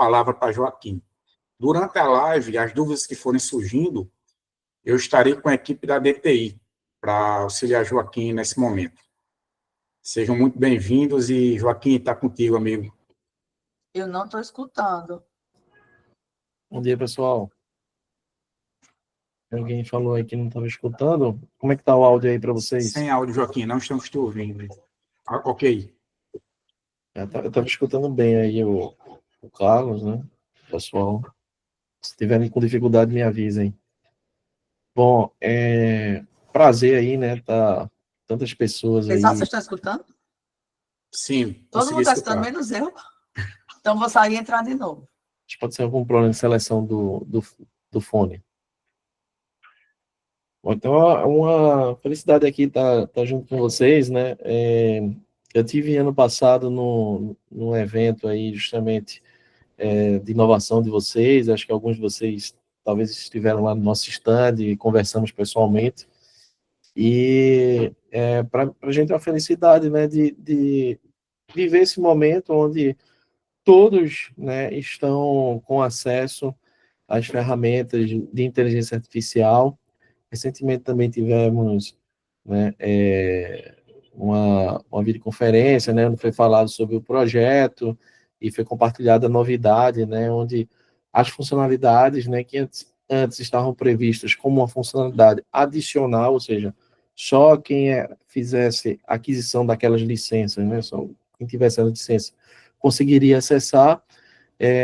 palavra para Joaquim. Durante a live, as dúvidas que forem surgindo, eu estarei com a equipe da DTI para auxiliar Joaquim nesse momento. Sejam muito bem-vindos e, Joaquim, está contigo, amigo. Eu não estou escutando. Bom dia, pessoal. Alguém falou aí que não estava escutando. Como é que está o áudio aí para vocês? Sem áudio, Joaquim, não estamos te ouvindo. Ok. Eu estava escutando bem aí o Carlos, né? Pessoal, se tiverem com dificuldade, me avisem. Bom, prazer aí, né? Tá tantas pessoas aí. Pessoal, vocês estão escutando? Sim. Todo mundo está escutando, menos eu. Então, vou sair e entrar de novo. Acho que pode ser algum problema de seleção do fone. Bom, então, é uma felicidade aqui estar junto com vocês, né? Eu tive ano passado num evento aí, justamente, de inovação de vocês. Acho que alguns de vocês talvez estiveram lá no nosso stand e conversamos pessoalmente. E para a gente é uma felicidade, né, de viver esse momento onde todos, né, estão com acesso às ferramentas de inteligência artificial. Recentemente também tivemos, né, uma videoconferência, né, onde foi falado sobre o projeto e foi compartilhada a novidade, né, onde as funcionalidades, né, que antes estavam previstas como uma funcionalidade adicional, ou seja, só quem fizesse aquisição daquelas licenças, né, só quem tivesse a licença conseguiria acessar,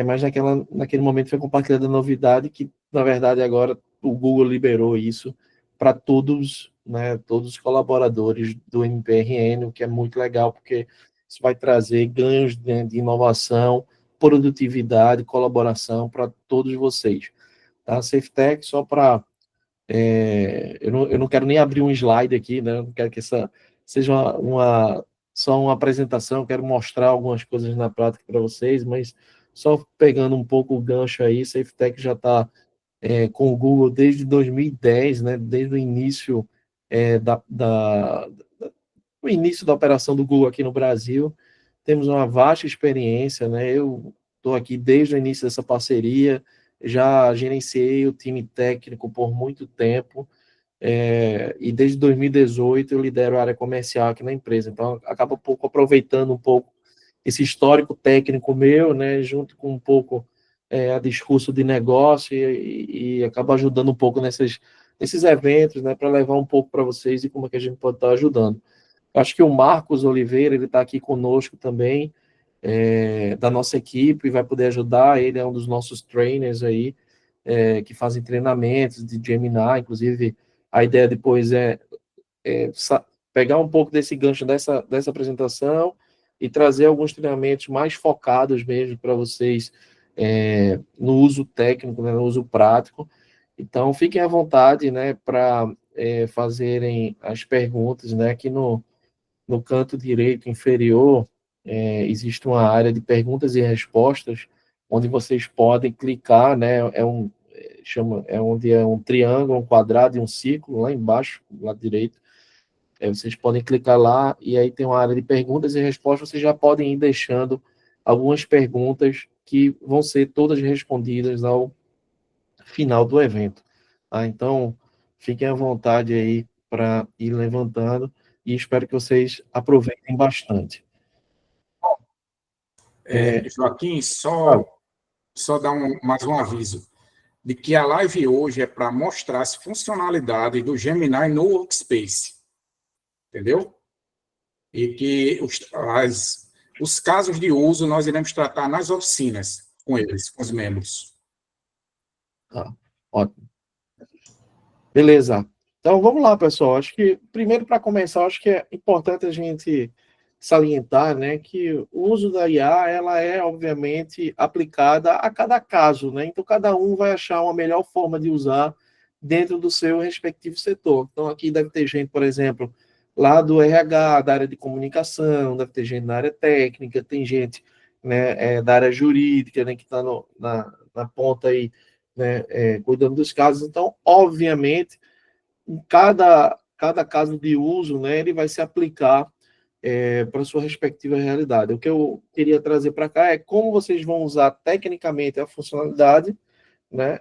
mas naquele momento foi compartilhada a novidade que, na verdade, agora o Google liberou isso para todos, né, todos os colaboradores do MPRN, o que é muito legal, porque isso vai trazer ganhos, né, de inovação, produtividade, colaboração para todos vocês. Tá? SafeTech, só para... eu não quero nem abrir um slide aqui, né, não quero que essa seja só uma apresentação, eu quero mostrar algumas coisas na prática para vocês, mas só pegando um pouco o gancho aí, SafeTech já está com o Google desde 2010, né, desde o início o início da operação do Google aqui no Brasil. Temos uma vasta experiência, né, eu estou aqui desde o início dessa parceria, já gerenciei o time técnico por muito tempo, e desde 2018 eu lidero a área comercial aqui na empresa, então acaba aproveitando um pouco esse histórico técnico meu, né, junto com um pouco a discurso de negócio e acaba ajudando um pouco nesses eventos, né, para levar um pouco para vocês e como é que a gente pode estar ajudando. Acho que o Marcos Oliveira, ele está aqui conosco também, da nossa equipe, e vai poder ajudar. Ele é um dos nossos trainers aí, que fazem treinamentos de Gemini. Inclusive, a ideia depois pegar um pouco desse gancho dessa apresentação e trazer alguns treinamentos mais focados mesmo para vocês no uso técnico, né, no uso prático. Então, fiquem à vontade, né, para fazerem as perguntas, né, aqui no canto direito inferior existe uma área de perguntas e respostas, onde vocês podem clicar, né, onde é um triângulo, um quadrado e um círculo, lá embaixo, do lado direito. Vocês podem clicar lá, e aí tem uma área de perguntas e respostas, vocês já podem ir deixando algumas perguntas que vão ser todas respondidas ao final do evento. Tá? Então, fiquem à vontade aí para ir levantando, e espero que vocês aproveitem bastante. Joaquim, só dar mais um aviso de que a live hoje é para mostrar as funcionalidades do Gemini no Workspace. Entendeu? E que os casos de uso nós iremos tratar nas oficinas com eles, com os membros. Tá, ótimo. Beleza. Então, vamos lá, pessoal. Acho que, primeiro, para começar, acho que é importante a gente salientar, né, que o uso da IA, ela é, obviamente, aplicada a cada caso, né? Então, cada um vai achar uma melhor forma de usar dentro do seu respectivo setor. Então, aqui deve ter gente, por exemplo, lá do RH, da área de comunicação, deve ter gente na área técnica, tem gente, né, da área jurídica, né, que está na ponta aí, né, cuidando dos casos. Então, obviamente, em cada caso de uso, né, ele vai se aplicar para a sua respectiva realidade. O que eu queria trazer para cá é como vocês vão usar tecnicamente a funcionalidade, né,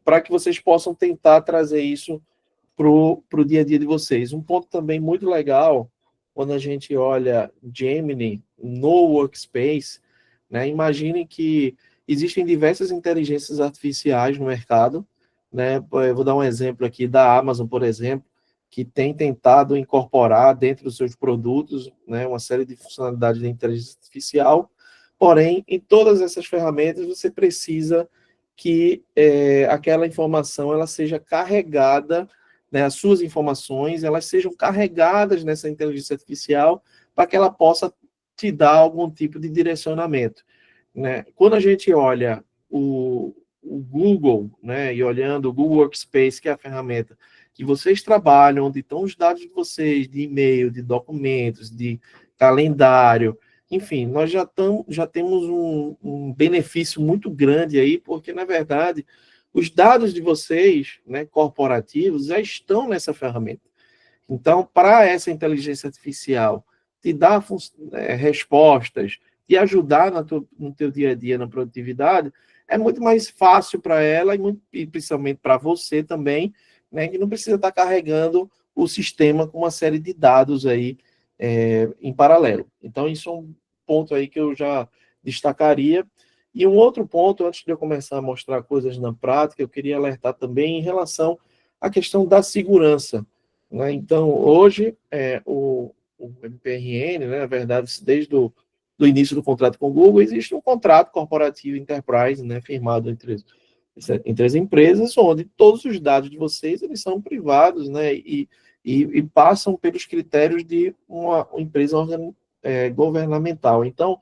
para que vocês possam tentar trazer isso para o dia a dia de vocês. Um ponto também muito legal, quando a gente olha Gemini no Workspace, né, imagine que existem diversas inteligências artificiais no mercado, né, eu vou dar um exemplo aqui da Amazon, por exemplo, que tem tentado incorporar dentro dos seus produtos, né, uma série de funcionalidades de inteligência artificial, porém, em todas essas ferramentas, você precisa que aquela informação ela seja carregada, né, as suas informações, elas sejam carregadas nessa inteligência artificial para que ela possa te dar algum tipo de direcionamento, né? Quando a gente olha o Google, né, e olhando o Google Workspace, que é a ferramenta que vocês trabalham, onde estão os dados de vocês, de e-mail, de documentos, de calendário, enfim, nós já temos um benefício muito grande aí, porque, na verdade, os dados de vocês, né, corporativos, já estão nessa ferramenta. Então, para essa inteligência artificial te dar respostas, te ajudar no teu dia a dia, na produtividade, é muito mais fácil para ela e principalmente para você também, né, que não precisa estar carregando o sistema com uma série de dados aí em paralelo. Então, isso é um ponto aí que eu já destacaria. E um outro ponto, antes de eu começar a mostrar coisas na prática, eu queria alertar também em relação à questão da segurança, né? Então, hoje, o MPRN, né, na verdade, desde do início do contrato com o Google, existe um contrato corporativo Enterprise, né, firmado entre as empresas, onde todos os dados de vocês eles são privados, né, e passam pelos critérios de uma empresa governamental. Então,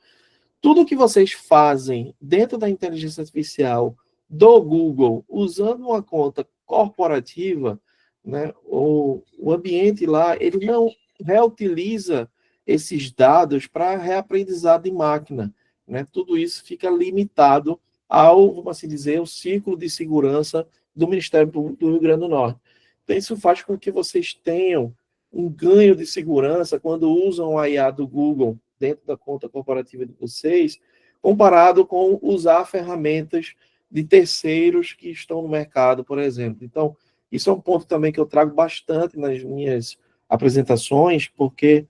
tudo que vocês fazem dentro da inteligência artificial do Google, usando uma conta corporativa, né, o ambiente lá, ele não reutiliza esses dados para reaprendizado de máquina, né? Tudo isso fica limitado ao, vamos assim dizer, o ciclo de segurança do Ministério Público do Rio Grande do Norte. Então, isso faz com que vocês tenham um ganho de segurança quando usam a IA do Google dentro da conta corporativa de vocês, comparado com usar ferramentas de terceiros que estão no mercado, por exemplo. Então, isso é um ponto também que eu trago bastante nas minhas apresentações, porque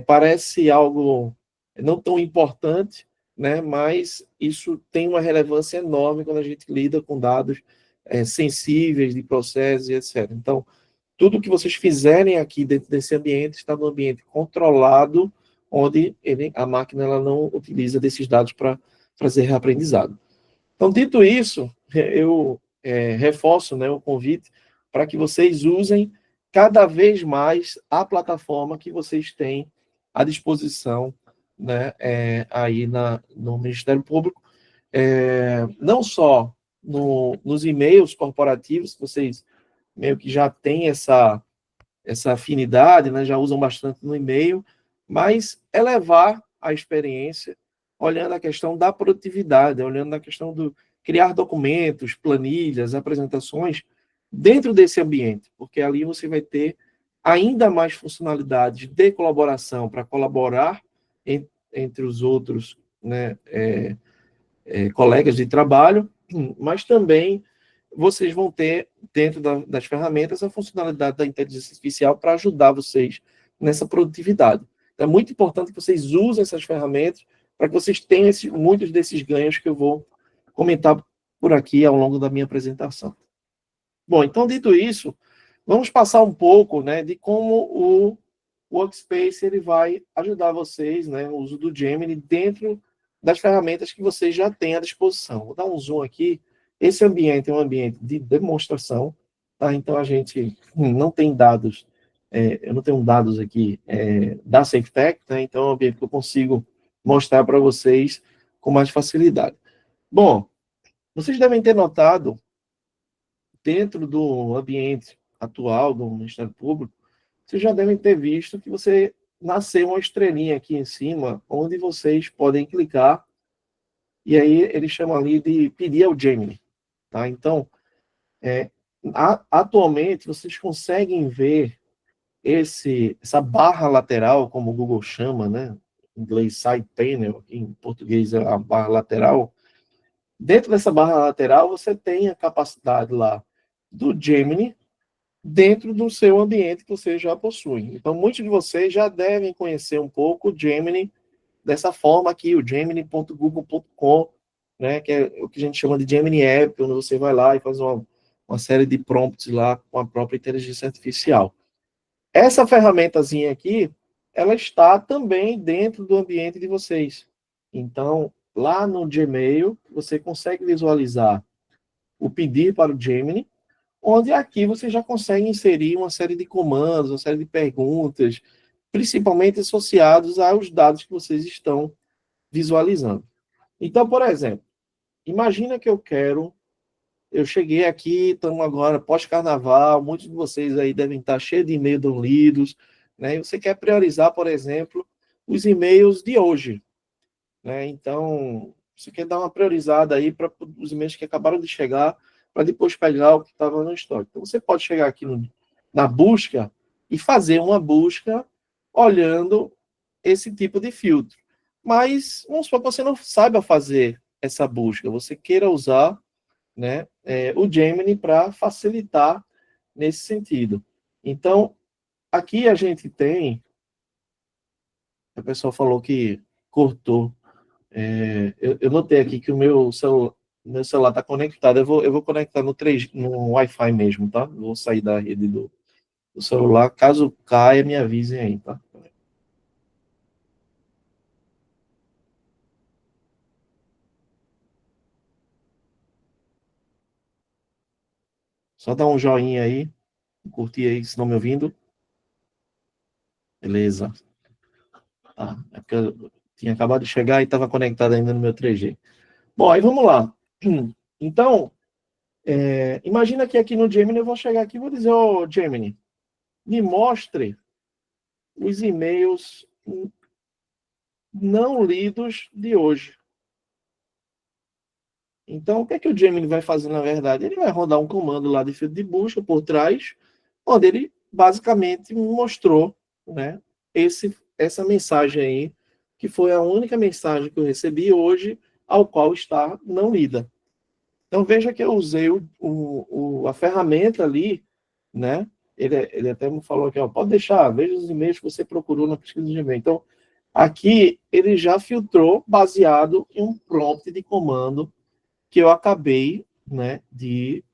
parece algo não tão importante, né, mas isso tem uma relevância enorme quando a gente lida com dados sensíveis de processos e etc. Então, tudo que vocês fizerem aqui dentro desse ambiente está no ambiente controlado, onde a máquina ela não utiliza desses dados para fazer reaprendizado. Então, dito isso, eu reforço, né, o convite para que vocês usem cada vez mais a plataforma que vocês têm à disposição, né, aí no Ministério Público, não só nos e-mails corporativos, vocês meio que já têm essa afinidade, né, já usam bastante no e-mail, mas elevar a experiência olhando a questão da produtividade, olhando a questão do criar documentos, planilhas, apresentações dentro desse ambiente, porque ali você vai ter ainda mais funcionalidades de colaboração para colaborar entre os outros, né, colegas de trabalho, mas também vocês vão ter, dentro das ferramentas, a funcionalidade da inteligência artificial para ajudar vocês nessa produtividade. Então, é muito importante que vocês usem essas ferramentas para que vocês tenham muitos desses ganhos que eu vou comentar por aqui ao longo da minha apresentação. Bom, então, dito isso, vamos passar um pouco, né, de como o Workspace ele vai ajudar vocês, né, no uso do Gemini dentro das ferramentas que vocês já têm à disposição. Vou dar um zoom aqui. Esse ambiente é um ambiente de demonstração, tá? Então a gente não tem dados, eu não tenho dados aqui da SafeTech, tá? Então é um ambiente que eu consigo mostrar para vocês com mais facilidade. Bom, vocês devem ter notado, dentro do ambiente atual do Ministério Público, vocês já devem ter visto que você nasceu uma estrelinha aqui em cima, onde vocês podem clicar, e aí ele chama ali de pedir ao Gemini. Tá? Então, atualmente, vocês conseguem ver essa barra lateral, como o Google chama, né? Em inglês side panel, em português é a barra lateral. Dentro dessa barra lateral, você tem a capacidade lá do Gemini dentro do seu ambiente que você já possui. Então, muitos de vocês já devem conhecer um pouco o Gemini dessa forma aqui, o gemini.google.com, né, que é o que a gente chama de Gemini App, onde você vai lá e faz uma série de prompts lá com a própria inteligência artificial. Essa ferramentazinha aqui, ela está também dentro do ambiente de vocês. Então, lá no Gmail, você consegue visualizar o pedir para o Gemini, onde aqui você já consegue inserir uma série de comandos, uma série de perguntas, principalmente associados aos dados que vocês estão visualizando. Então, por exemplo, imagina que eu cheguei aqui, estamos agora pós-carnaval, muitos de vocês aí devem estar cheios de e-mails não lidos, né? E você quer priorizar, por exemplo, os e-mails de hoje, né? Então, você quer dar uma priorizada aí para os e-mails que acabaram de chegar, para depois pegar o que estava no estoque. Então, você pode chegar aqui na busca e fazer uma busca olhando esse tipo de filtro. Mas, vamos supor que você não saiba fazer essa busca, você queira usar, né, o Gemini para facilitar nesse sentido. Então, aqui a gente tem, a pessoa falou que cortou. Eu notei aqui que o meu celular está conectado. Eu vou conectar no Wi-Fi mesmo, tá? Vou sair da rede do celular. Caso caia, me avisem aí, tá? Só dá um joinha aí, curtir aí, se não me ouvindo. Beleza. Tá. É porque eu tinha acabado de chegar e estava conectado ainda no meu 3G. Bom, aí vamos lá. Então, imagina que aqui no Gemini eu vou chegar aqui e vou dizer, ô Gemini, me mostre os e-mails não lidos de hoje. Então, o que é que o Gemini vai fazer, na verdade? Ele vai rodar um comando lá de filtro de busca por trás, onde ele basicamente me mostrou, né, essa mensagem aí, que foi a única mensagem que eu recebi hoje, ao qual está não lida. Então, veja que eu usei a ferramenta ali, né? Ele até me falou aqui, ó, pode deixar, veja os e-mails que você procurou na pesquisa de e-mail. Então, aqui ele já filtrou baseado em um prompt de comando que eu acabei, né, de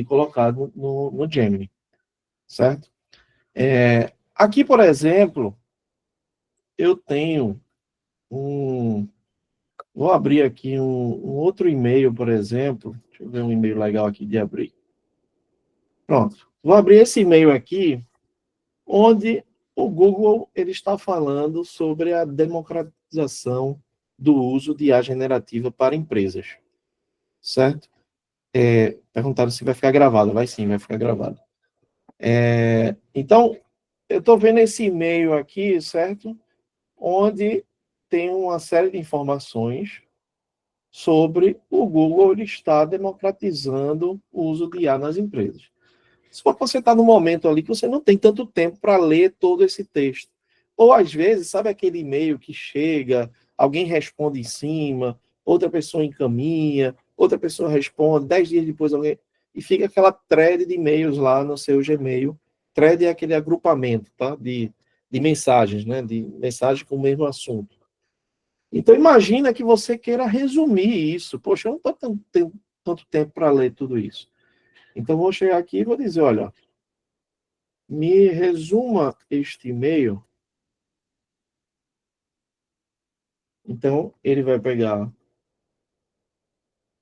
colocar no Gemini, certo? Aqui, por exemplo, eu tenho vou abrir aqui um outro e-mail, por exemplo. Deixa eu ver um e-mail legal aqui de abrir. Pronto. Vou abrir esse e-mail aqui, onde o Google ele está falando sobre a democratização do uso de IA generativa para empresas. Certo? Perguntaram se vai ficar gravado. Vai sim, vai ficar gravado. Então, eu estou vendo esse e-mail aqui, certo? Onde tem uma série de informações sobre o Google ele está democratizando o uso de IA nas empresas. Se for que você está num momento ali que você não tem tanto tempo para ler todo esse texto. Ou, às vezes, sabe aquele e-mail que chega, alguém responde em cima, outra pessoa encaminha, outra pessoa responde, 10 dias depois alguém... E fica aquela thread de e-mails lá no seu Gmail. Thread é aquele agrupamento, tá? De mensagens, né? De mensagens com o mesmo assunto. Então, imagina que você queira resumir isso. Poxa, eu não estou tendo tanto tempo para ler tudo isso. Então, vou chegar aqui e vou dizer, olha, me resuma este e-mail. Então, ele vai pegar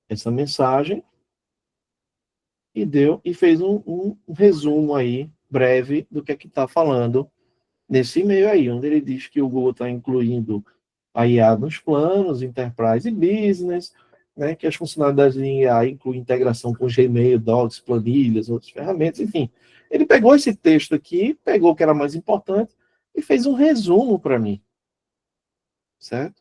essa mensagem e fez um resumo aí, breve, do que é que está falando nesse e-mail aí, onde ele diz que o Google está incluindo a IA nos planos, Enterprise e Business, né, que as funcionalidades de IA incluem integração com Gmail, Docs, planilhas, outras ferramentas, enfim. Ele pegou esse texto aqui, pegou o que era mais importante e fez um resumo para mim. Certo?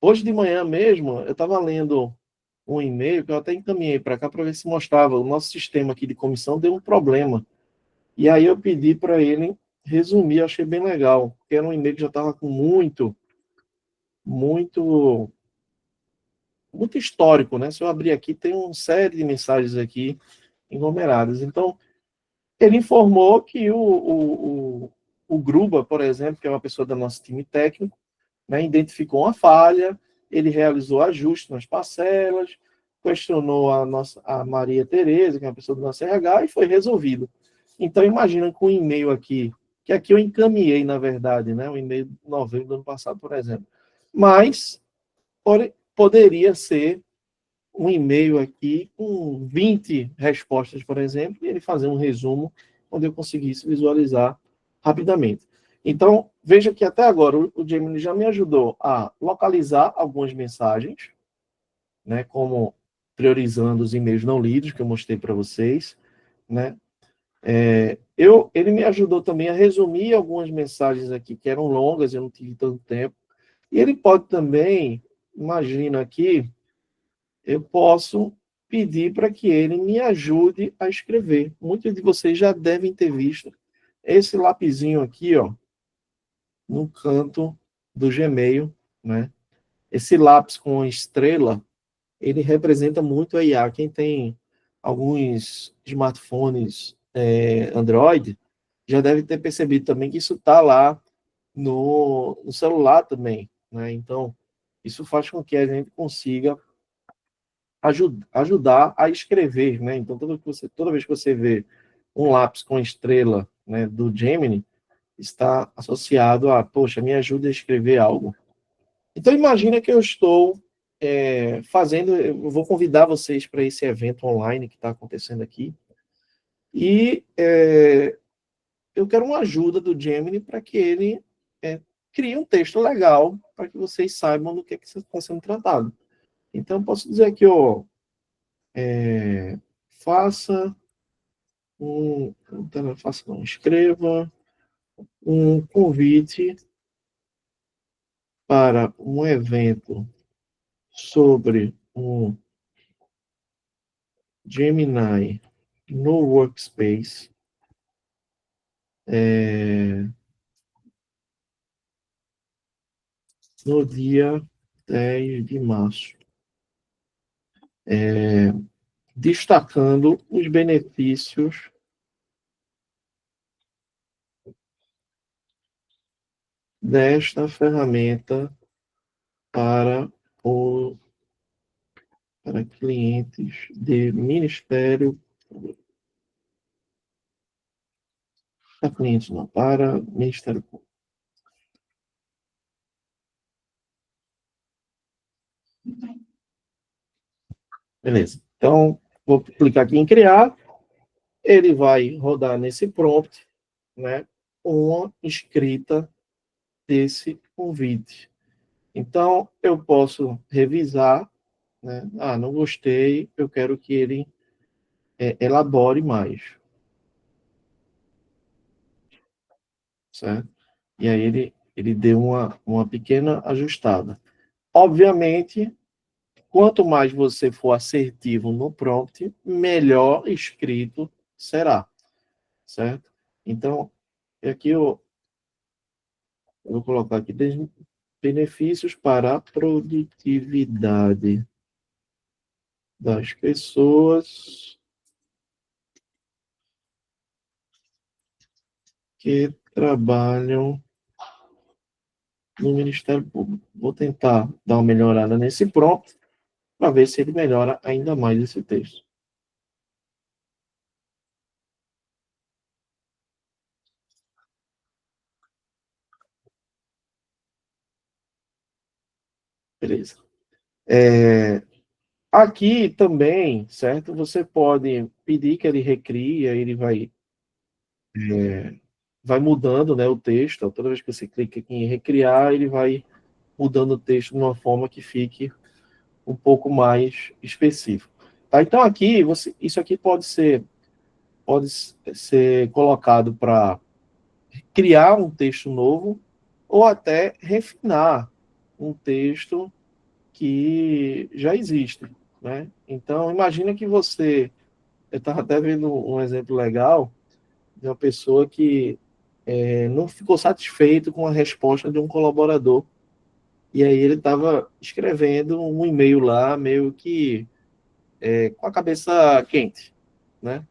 Hoje de manhã mesmo, eu estava lendo um e-mail que eu até encaminhei para cá para ver se mostrava. O nosso sistema aqui de comissão deu um problema E aí eu pedi para ele resumir, achei bem legal, porque era um e-mail que já estava com muito, muito histórico, né? Se eu abrir aqui, tem uma série de mensagens aqui enumeradas. Então, ele informou que o Gruba, por exemplo, que é uma pessoa do nosso time técnico, né, identificou uma falha, ele realizou ajustes nas parcelas, questionou a Maria Tereza, que é uma pessoa do nosso RH, e foi resolvido. Então, imagina com um e-mail aqui, que aqui eu encaminhei, na verdade, né, um e-mail de novembro do ano passado, por exemplo. Mas poderia ser um e-mail aqui com 20 respostas, por exemplo, e ele fazer um resumo onde eu conseguisse visualizar rapidamente. Então, veja que até agora o Gemini já me ajudou a localizar algumas mensagens, né, como priorizando os e-mails não lidos, que eu mostrei para vocês, né? Ele me ajudou também a resumir algumas mensagens aqui que eram longas, eu não tive tanto tempo. E ele pode também, imagina aqui, eu posso pedir para que ele me ajude a escrever. Muitos de vocês já devem ter visto esse lapisinho aqui, ó, no canto do Gmail, né? Esse lápis com estrela, ele representa muito a IA. Quem tem alguns smartphones Android já deve ter percebido também que isso está lá no celular também, né? Então, isso faz com que a gente consiga ajudar a escrever, né? Então, toda vez que você vê um lápis com estrela, né, do Gemini, está associado a, poxa, me ajuda a escrever algo. Então, imagina que eu estou eu vou convidar vocês para esse evento online que está acontecendo aqui, e eu quero uma ajuda do Gemini para que ele crie um texto legal para que vocês saibam do que está sendo tratado. Então, posso dizer aqui, ó, faça escreva um convite para um evento sobre um Gemini no Workspace no dia 10 de março, destacando os benefícios desta ferramenta para para clientes de Ministério para clientes não, para Ministério Público. Beleza. Então, vou clicar aqui em criar. Ele vai rodar nesse prompt, né, uma escrita desse convite. Então, eu posso revisar, né? Ah, não gostei, eu quero que ele elabore mais. Certo? E aí ele deu uma pequena ajustada. Obviamente, quanto mais você for assertivo no prompt, melhor escrito será. Certo? Então, aqui eu vou colocar aqui benefícios para a produtividade das pessoas que trabalham no Ministério Público. Vou tentar dar uma melhorada nesse prompt para ver se ele melhora ainda mais esse texto. Beleza. Aqui também, certo? Você pode pedir que ele recrie, aí ele vai mudando, né, o texto. Toda vez que você clica aqui em recriar, ele vai mudando o texto de uma forma que fique um pouco mais específico. Tá? Então, aqui, isso aqui pode ser colocado para criar um texto novo ou até refinar um texto que já existe. Né? Então, imagina que eu estava até vendo um exemplo legal, de uma pessoa que não ficou satisfeito com a resposta de um colaborador. E aí ele estava escrevendo um e-mail lá, meio que com a cabeça quente, né?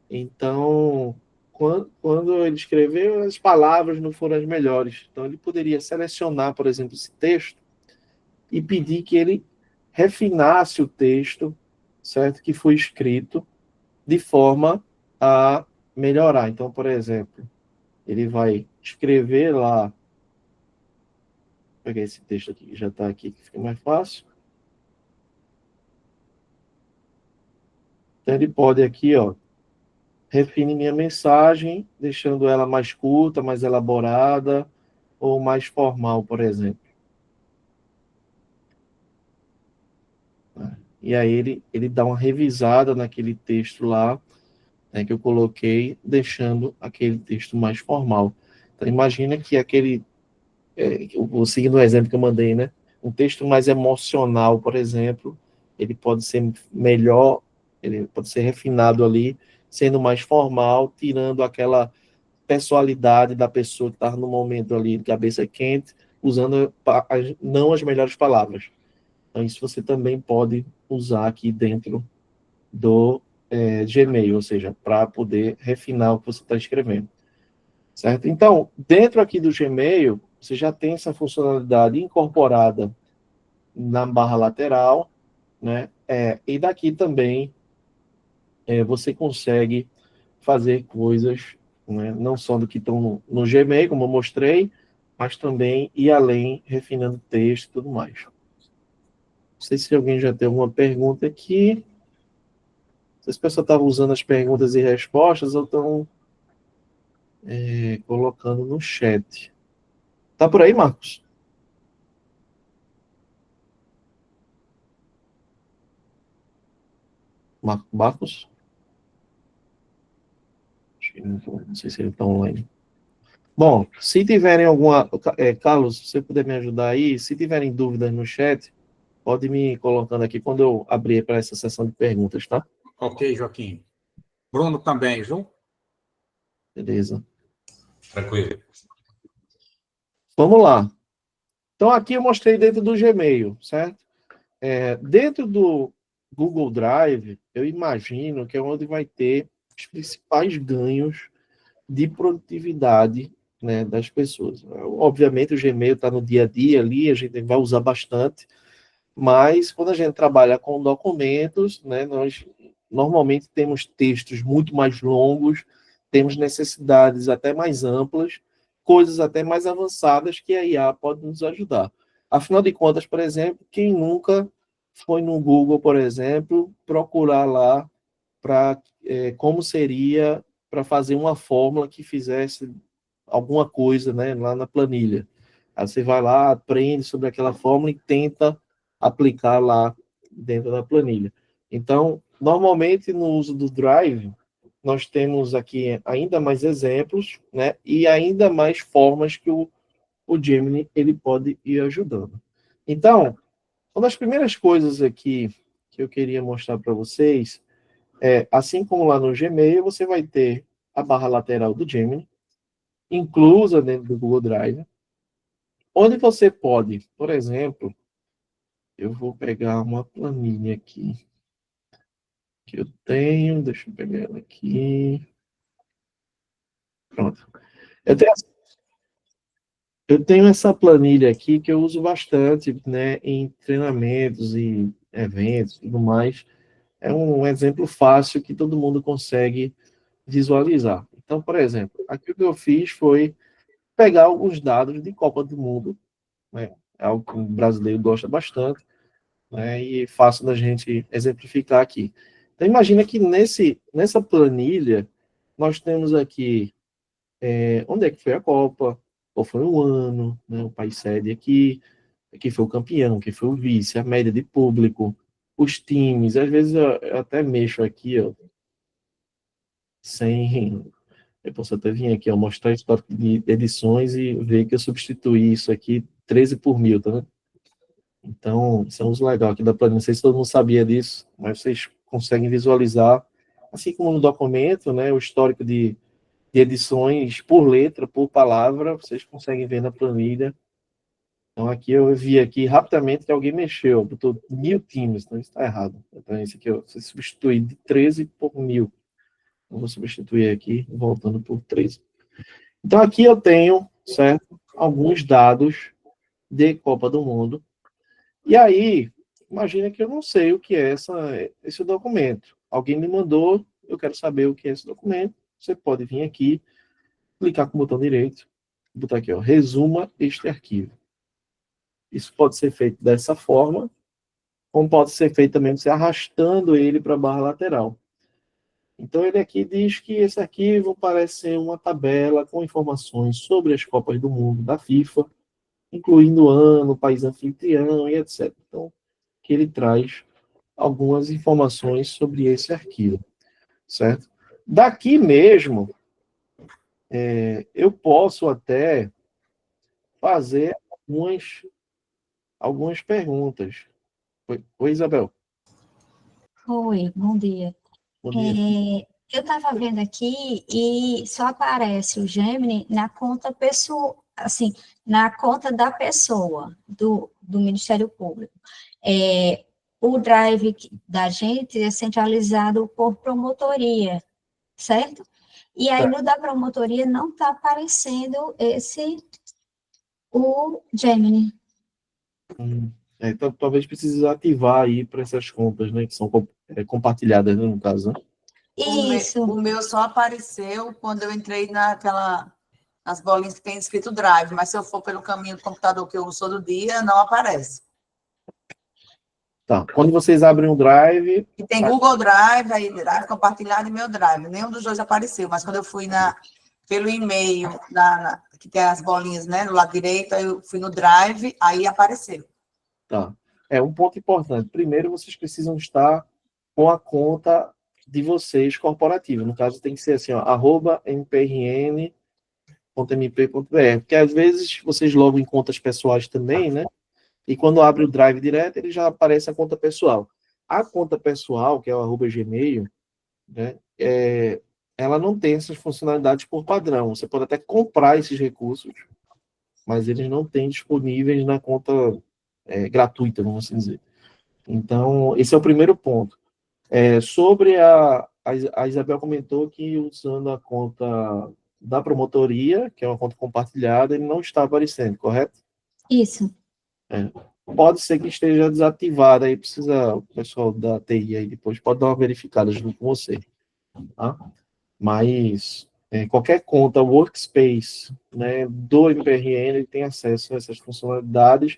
Então, quando ele escreveu, as palavras não foram as melhores. Então, ele poderia selecionar, por exemplo, esse texto e pedir que ele refinasse o texto, certo? Que foi escrito de forma a melhorar. Então, por exemplo, ele vai escrever lá, vou pegar esse texto aqui que já está aqui, que fica mais fácil. Então, ele pode aqui, ó, refine minha mensagem, deixando ela mais curta, mais elaborada ou mais formal, por exemplo. E aí ele dá uma revisada naquele texto lá, né, que eu coloquei, deixando aquele texto mais formal. Então, imagina que eu vou seguindo o exemplo que eu mandei, né? Um texto mais emocional, por exemplo, ele pode ser melhor, ele pode ser refinado ali, sendo mais formal, tirando aquela personalidade da pessoa que está no momento ali de cabeça quente, usando não as melhores palavras. Então, isso você também pode usar aqui dentro do Gmail, ou seja, para poder refinar o que você está escrevendo. Certo? Então, dentro aqui do Gmail, você já tem essa funcionalidade incorporada na barra lateral, né? E daqui também você consegue fazer coisas, né? Não só do que estão no Gmail, como eu mostrei, mas também ir além, refinando texto e tudo mais. Não sei se alguém já tem alguma pergunta aqui. Não sei se o pessoal estava usando as perguntas e respostas ou estão colocando no chat. Tá por aí, Marcos? Marcos? Não sei se ele está online. Bom, se tiverem alguma... Carlos, se você puder me ajudar aí, se tiverem dúvidas no chat, pode me colocando aqui quando eu abrir para essa sessão de perguntas, tá? Ok, Joaquim. Bruno também, viu? Beleza. Tranquilo. Vamos lá. Então, aqui eu mostrei dentro do Gmail, certo? Dentro do Google Drive, eu imagino que é onde vai ter os principais ganhos de produtividade, né, das pessoas. Obviamente, o Gmail está no dia a dia ali, a gente vai usar bastante, mas quando a gente trabalha com documentos, né, nós normalmente temos textos muito mais longos, temos necessidades até mais amplas, coisas até mais avançadas que a IA pode nos ajudar. Afinal de contas, por exemplo, quem nunca foi no Google, por exemplo, procurar lá para como seria para fazer uma fórmula que fizesse alguma coisa, né, lá na planilha. Aí você vai lá, aprende sobre aquela fórmula e tenta aplicar lá dentro da planilha. Então, normalmente no uso do Drive, nós temos aqui ainda mais exemplos, né, e ainda mais formas que o Gemini ele pode ir ajudando. Então, uma das primeiras coisas aqui que eu queria mostrar para vocês assim como lá no Gmail, você vai ter a barra lateral do Gemini, inclusa dentro do Google Drive, onde você pode, por exemplo, eu vou pegar uma planilha aqui que eu tenho, deixa eu pegar ela aqui. Pronto. Eu tenho, eu tenho essa planilha aqui que eu uso bastante, né, em treinamentos e eventos e tudo mais. É um exemplo fácil que todo mundo consegue visualizar. Então, por exemplo, aqui o que eu fiz foi pegar alguns dados de Copa do Mundo, né? É algo que o brasileiro gosta bastante, né? E fácil da gente exemplificar aqui. Então, imagina que nessa planilha, nós temos aqui onde é que foi a Copa, qual foi o ano, né? O país sede aqui, quem foi o campeão, quem foi o vice, a média de público, os times. Às vezes eu até mexo aqui, ó, sem. Eu posso até vir aqui, ó, mostrar o histórico de edições e ver que eu substituí isso aqui 13 por 1000, tá vendo? Então, isso é um uso legal aqui da planilha. Não sei se todo mundo sabia disso, mas vocês conseguem visualizar, assim como no documento, né, o histórico de de edições por letra, por palavra, vocês conseguem ver na planilha. Então, aqui eu vi aqui rapidamente que alguém mexeu, botou 1000 times, então isso está errado. Então, esse aqui, você substituir de 13 por 1000. Eu vou substituir aqui, voltando por 13. Então, aqui eu tenho, certo, alguns dados de Copa do Mundo. E aí, imagina que eu não sei o que é esse documento. Alguém me mandou, eu quero saber o que é esse documento. Você pode vir aqui, clicar com o botão direito, botar aqui, ó, resuma este arquivo. Isso pode ser feito dessa forma, como pode ser feito também você arrastando ele para a barra lateral. Então, ele aqui diz que esse arquivo parece ser uma tabela com informações sobre as Copas do Mundo da FIFA, incluindo o ano, país anfitrião e etc. Então, que ele traz algumas informações sobre esse arquivo, certo? Daqui mesmo, eu posso até fazer algumas perguntas. Oi, Isabel. Oi, bom dia. Bom dia. Eu estava vendo aqui e só aparece o Gemini na conta pessoal, assim, na conta da pessoa, do Ministério Público. O Drive da gente é centralizado por promotoria, certo? E aí no da promotoria não está aparecendo o Gemini. Então, talvez precise ativar aí para essas contas, né, que são compartilhadas, né, no caso, né? Isso. O meu só apareceu quando eu entrei nas bolinhas que tem escrito Drive, mas se eu for pelo caminho do computador que eu uso todo dia, não aparece. Tá. Quando vocês abrem o Drive... E tem Google Drive, aí Drive compartilhado e meu Drive. Nenhum dos dois apareceu, mas quando eu fui pelo e-mail, que tem as bolinhas, né, no lado direito, aí eu fui no Drive, aí apareceu. Tá. Um ponto importante. Primeiro, vocês precisam estar com a conta de vocês corporativa. No caso, tem que ser assim, ó, @mprn.mp.br, porque às vezes vocês logam em contas pessoais também, né? E quando abre o Drive direto, ele já aparece a conta pessoal. A conta pessoal, que é o @gmail, né? Ela não tem essas funcionalidades por padrão. Você pode até comprar esses recursos, mas eles não têm disponíveis na conta gratuita, vamos assim dizer. Então, esse é o primeiro ponto. Sobre a Isabel comentou que usando a conta da promotoria, que é uma conta compartilhada, ele não está aparecendo, correto? Isso. Pode ser que esteja desativada, aí precisa, o pessoal da TI aí depois pode dar uma verificada junto com você. Tá? Mas qualquer conta Workspace, né, do MPRN, ele tem acesso a essas funcionalidades.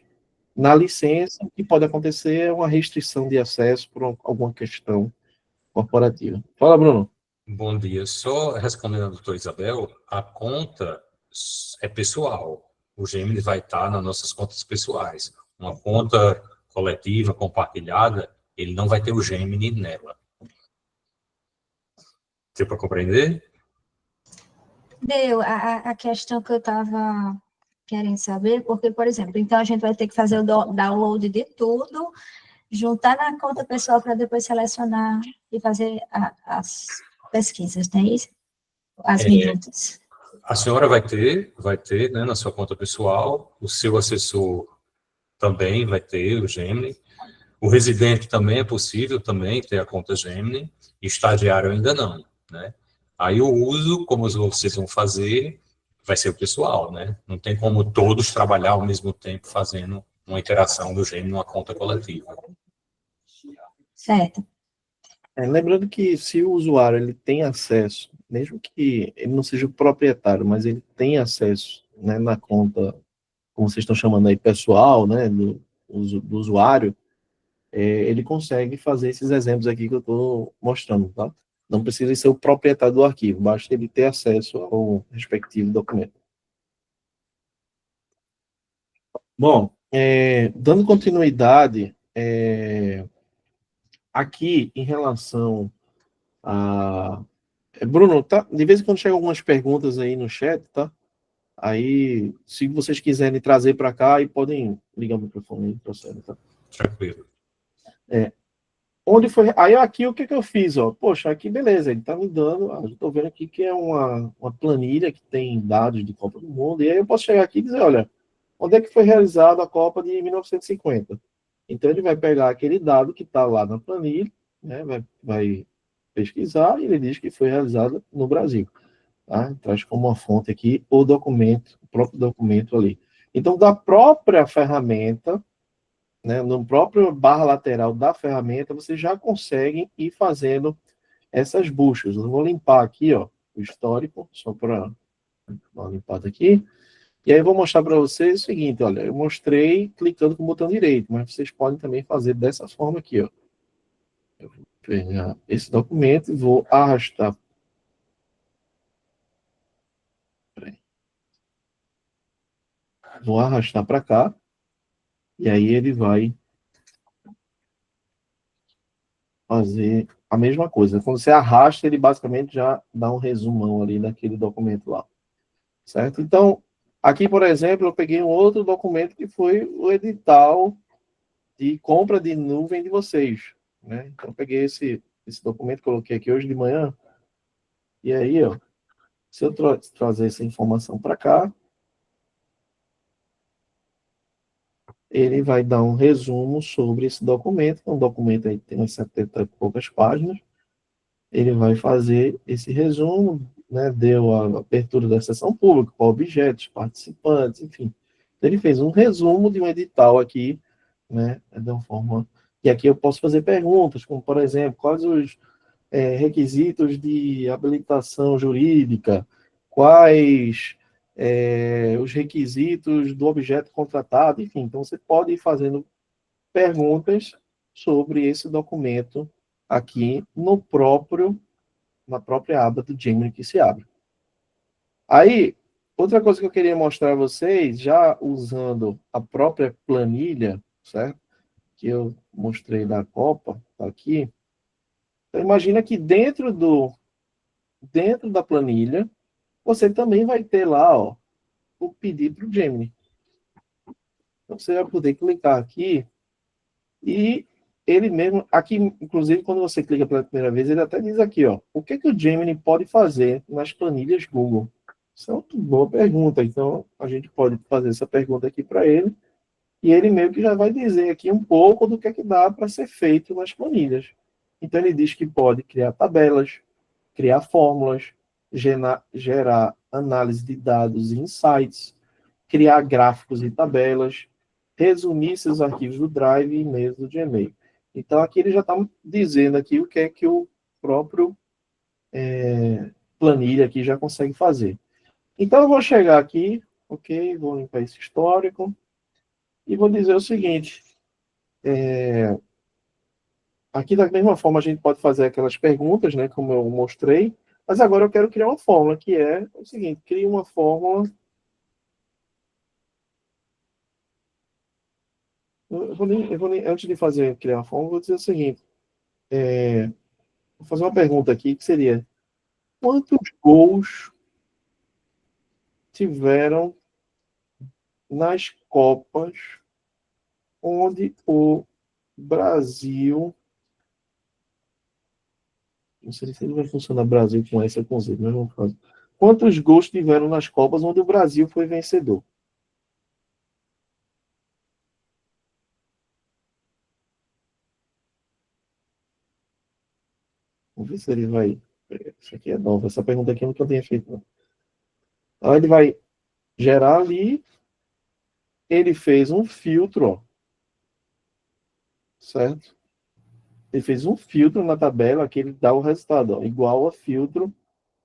Na licença, o que pode acontecer é uma restrição de acesso por alguma questão corporativa. Fala, Bruno. Bom dia. Só respondendo à doutora Isabel, a conta é pessoal. O Gemini vai estar nas nossas contas pessoais. Uma conta coletiva, compartilhada, ele não vai ter o Gemini nela. Deu para compreender? Deu. A questão que eu estava querendo saber, porque, por exemplo, então a gente vai ter que fazer o download de tudo, juntar na conta pessoal para depois selecionar e fazer as pesquisas, não é isso? As minutas. A senhora vai ter, né, na sua conta pessoal, o seu assessor também vai ter o Gemini, o residente também é possível também ter a conta Gemini, estagiário ainda não, né? Aí o uso, como vocês vão fazer, vai ser o pessoal, né? Não tem como todos trabalhar ao mesmo tempo fazendo uma interação do Gemini numa conta coletiva. Certo. Lembrando que se o usuário ele tem acesso, mesmo que ele não seja o proprietário, mas ele tem acesso, né, na conta, como vocês estão chamando aí, pessoal, né, do usuário, ele consegue fazer esses exemplos aqui que eu estou mostrando, tá? Não precisa ser o proprietário do arquivo, basta ele ter acesso ao respectivo documento. Bom, dando continuidade, aqui em relação a... Bruno, tá? De vez em quando chegam algumas perguntas aí no chat, tá? Aí, se vocês quiserem trazer para cá, aí podem ligar o microfone aí, procede, tá? Tranquilo. onde foi... Aí aqui o que eu fiz, ó? Poxa, aqui beleza, ele tá me dando, eu tô vendo aqui que é uma planilha que tem dados de Copa do Mundo, e aí eu posso chegar aqui e dizer, olha, onde é que foi realizada a Copa de 1950? Então ele vai pegar aquele dado que está lá na planilha, né, vai pesquisar, e ele diz que foi realizada no Brasil. Tá? Traz como uma fonte aqui o documento, o próprio documento ali. Então, da própria ferramenta, né, no próprio barra lateral da ferramenta, você já consegue ir fazendo essas buscas. Eu vou limpar aqui, ó, o histórico, só para dar uma limpada aqui. E aí eu vou mostrar para vocês o seguinte, olha, eu mostrei clicando com o botão direito, mas vocês podem também fazer dessa forma aqui, ó. Eu vou pegar esse documento e vou arrastar. Vou arrastar para cá, e aí ele vai fazer a mesma coisa. Quando você arrasta, ele basicamente já dá um resumão ali naquele documento lá. Certo? Então, aqui, por exemplo, eu peguei um outro documento que foi o edital de compra de nuvem de vocês. Né? Então, eu peguei esse documento, coloquei aqui hoje de manhã, e aí, ó, se eu trazer essa informação para cá, ele vai dar um resumo sobre esse documento, que é um documento aí que tem umas 70 e poucas páginas. Ele vai fazer esse resumo, né, deu a abertura da sessão pública, qual objetos, participantes, enfim. Ele fez um resumo de um edital aqui, né, de uma forma... E aqui eu posso fazer perguntas, como, por exemplo, quais os requisitos de habilitação jurídica, quais os requisitos do objeto contratado, enfim. Então, você pode ir fazendo perguntas sobre esse documento aqui na própria aba do Gemini que se abre. Aí, outra coisa que eu queria mostrar a vocês, já usando a própria planilha, certo? Que eu mostrei da Copa, tá aqui. Então, imagina que dentro da planilha, você também vai ter lá, ó, o pedido para o Gemini. Então, você vai poder clicar aqui e ele mesmo, aqui, inclusive, quando você clica pela primeira vez, ele até diz aqui, ó, o que o Gemini pode fazer nas planilhas Google? Isso é uma boa pergunta. Então, a gente pode fazer essa pergunta aqui para ele, e ele meio que já vai dizer aqui um pouco do que dá para ser feito nas planilhas. Então, ele diz que pode criar tabelas, criar fórmulas, gerar análise de dados e insights, criar gráficos e tabelas, resumir seus arquivos do Drive e e-mails do Gmail. Então, aqui ele já está dizendo aqui o que é que o próprio planilha aqui já consegue fazer. Então, eu vou chegar aqui, ok, vou limpar esse histórico, e vou dizer o seguinte, aqui da mesma forma a gente pode fazer aquelas perguntas, né, como eu mostrei, mas agora eu quero criar uma fórmula, que é o seguinte, crie uma fórmula. Antes de criar uma fórmula, vou dizer o seguinte, vou fazer uma pergunta aqui, que seria, quantos gols tiveram nas Copas onde o Brasil... Não sei se ele vai funcionar Brasil com S ou com Z, mas vamos fazer. Quantos gols tiveram nas Copas onde o Brasil foi vencedor? Vamos ver se ele vai... Isso aqui é novo. Essa pergunta aqui eu nunca tinha feito, não. Então, ele vai gerar ali. Ele fez um filtro, ó, certo? Ele fez um filtro na tabela que ele dá o resultado, ó, igual a filtro,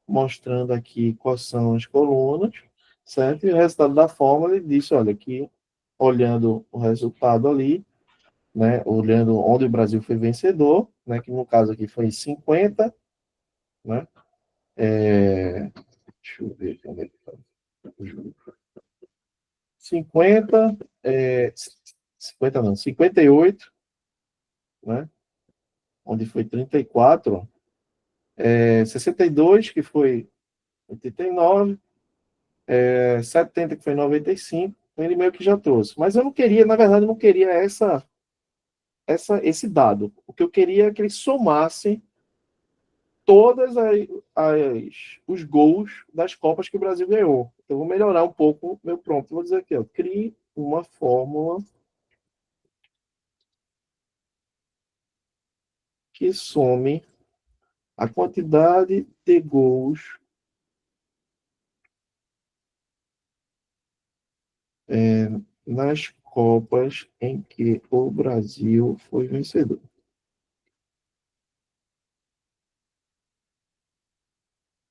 mostrando aqui quais são as colunas, certo? E o resultado da fórmula, ele disse, olha, aqui, olhando o resultado ali, né, olhando onde o Brasil foi vencedor, né, que no caso aqui foi em 50, né? Deixa eu ver onde é que tá. 50, 50 não, 58, né? Onde foi 34, 62, que foi 89, 70, que foi 95, ele meio que já trouxe. Mas eu não queria, na verdade, eu não queria essa esse dado. O que eu queria é que ele somasse todas os gols das Copas que o Brasil ganhou. Eu vou melhorar um pouco o meu prompt. Vou dizer aqui, ó, crie uma fórmula que some a quantidade de gols nas Copas em que o Brasil foi vencedor.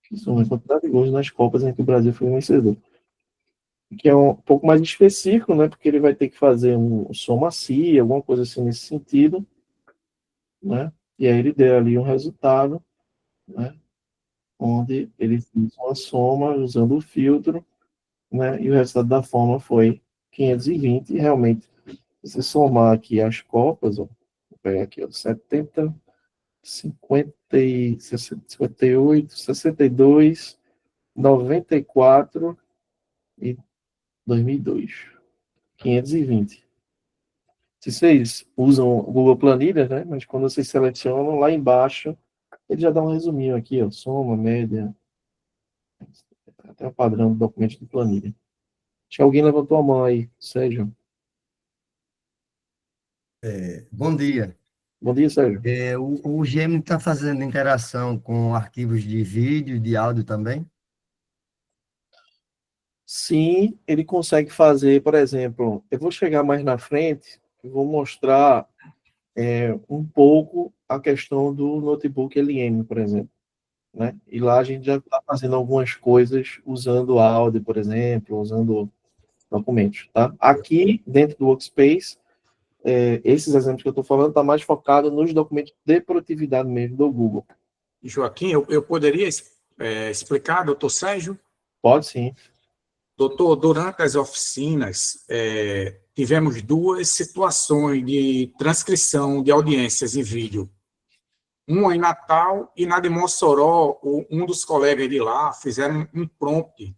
Que some a quantidade de gols nas Copas em que o Brasil foi vencedor. Que é um pouco mais específico, né? Porque ele vai ter que fazer um soma-si, alguma coisa assim nesse sentido, né? E aí ele deu ali um resultado, né? Onde ele fez uma soma usando o filtro, né? E o resultado da forma foi 520. E realmente, se você somar aqui as Copas, ó, vou pegar aqui, ó, 70, 50, 58, 62, 94 e 2002. 520. Se vocês usam o Google Planilhas, né? Mas quando vocês selecionam, lá embaixo, ele já dá um resuminho aqui, ó, soma, média, até o padrão do documento de planilha. Acho que alguém levantou a mão aí, Sérgio. Bom dia. Bom dia, Sérgio. O Gemini está fazendo interação com arquivos de vídeo, de áudio também? Sim, ele consegue fazer, por exemplo, eu vou chegar mais na frente, e vou mostrar um pouco a questão do notebook LM, por exemplo, né? E lá a gente já está fazendo algumas coisas usando áudio, por exemplo, usando documentos, tá? Aqui, dentro do Workspace, esses exemplos que eu estou falando está mais focado nos documentos de produtividade mesmo do Google. Joaquim, eu poderia explicar, doutor Sérgio? Pode sim. Doutor, durante as oficinas, tivemos duas situações de transcrição de audiências em vídeo. Uma em Natal e na de Mossoró, um dos colegas de lá fizeram um prompt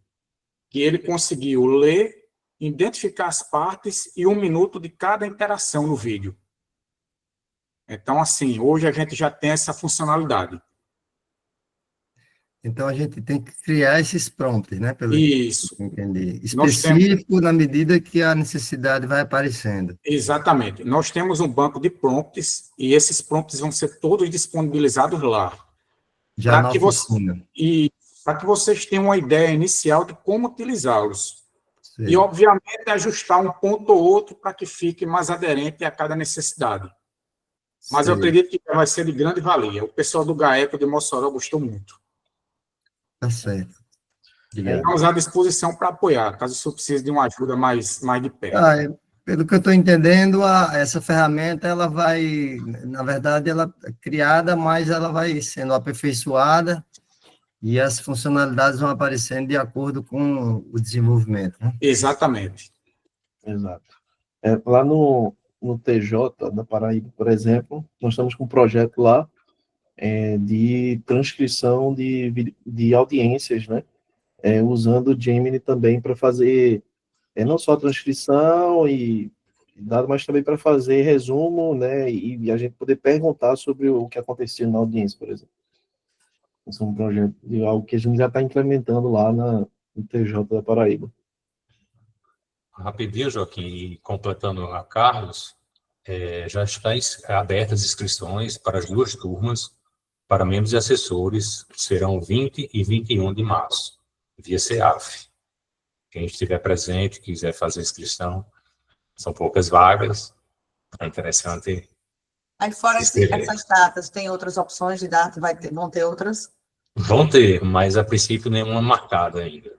que ele conseguiu ler, identificar as partes e 1 minuto de cada interação no vídeo. Então, assim, hoje a gente já tem essa funcionalidade. Então, a gente tem que criar esses prompts, né? Pelo Isso. que eu entendi. Nós temos, Específico na medida que a necessidade vai aparecendo. exatamente. Nós temos um banco de prompts e esses prompts vão ser todos disponibilizados lá. Já na oficina. Para que vocês tenham uma ideia inicial de como utilizá-los. Sei. E, obviamente, ajustar um ponto ou outro para que fique mais aderente a cada necessidade. Mas eu Sei. acredito que vai ser de grande valia. O pessoal do GAECO de Mossoró gostou muito. Tá certo. Obrigado. Estamos à disposição para apoiar, caso o senhor precise de uma ajuda mais de perto. Pelo que eu estou entendendo, essa ferramenta, ela vai, na verdade, ela é criada, mas ela vai sendo aperfeiçoada e as funcionalidades vão aparecendo de acordo com o desenvolvimento, né? Exatamente. Exato. Lá no TJ da Paraíba, por exemplo, nós estamos com um projeto lá de transcrição de audiências, né? Usando o Gemini também para fazer não só transcrição e dado, mas também para fazer resumo, né? E a gente poder perguntar sobre o que acontecia na audiência, por exemplo. Esse é um projeto de algo que a gente já está implementando lá no TJ da Paraíba. Rapidinho, Joaquim, e completando a Carlos, já está abertas as inscrições para as 2 turmas, para membros e assessores, que serão 20 e 21 de março, via CEAF. Quem estiver presente, quiser fazer inscrição, são poucas vagas, é interessante. Aí fora Escrever. essas datas, tem outras opções de data? Vão ter outras? Vão ter, mas a princípio nenhuma marcada ainda.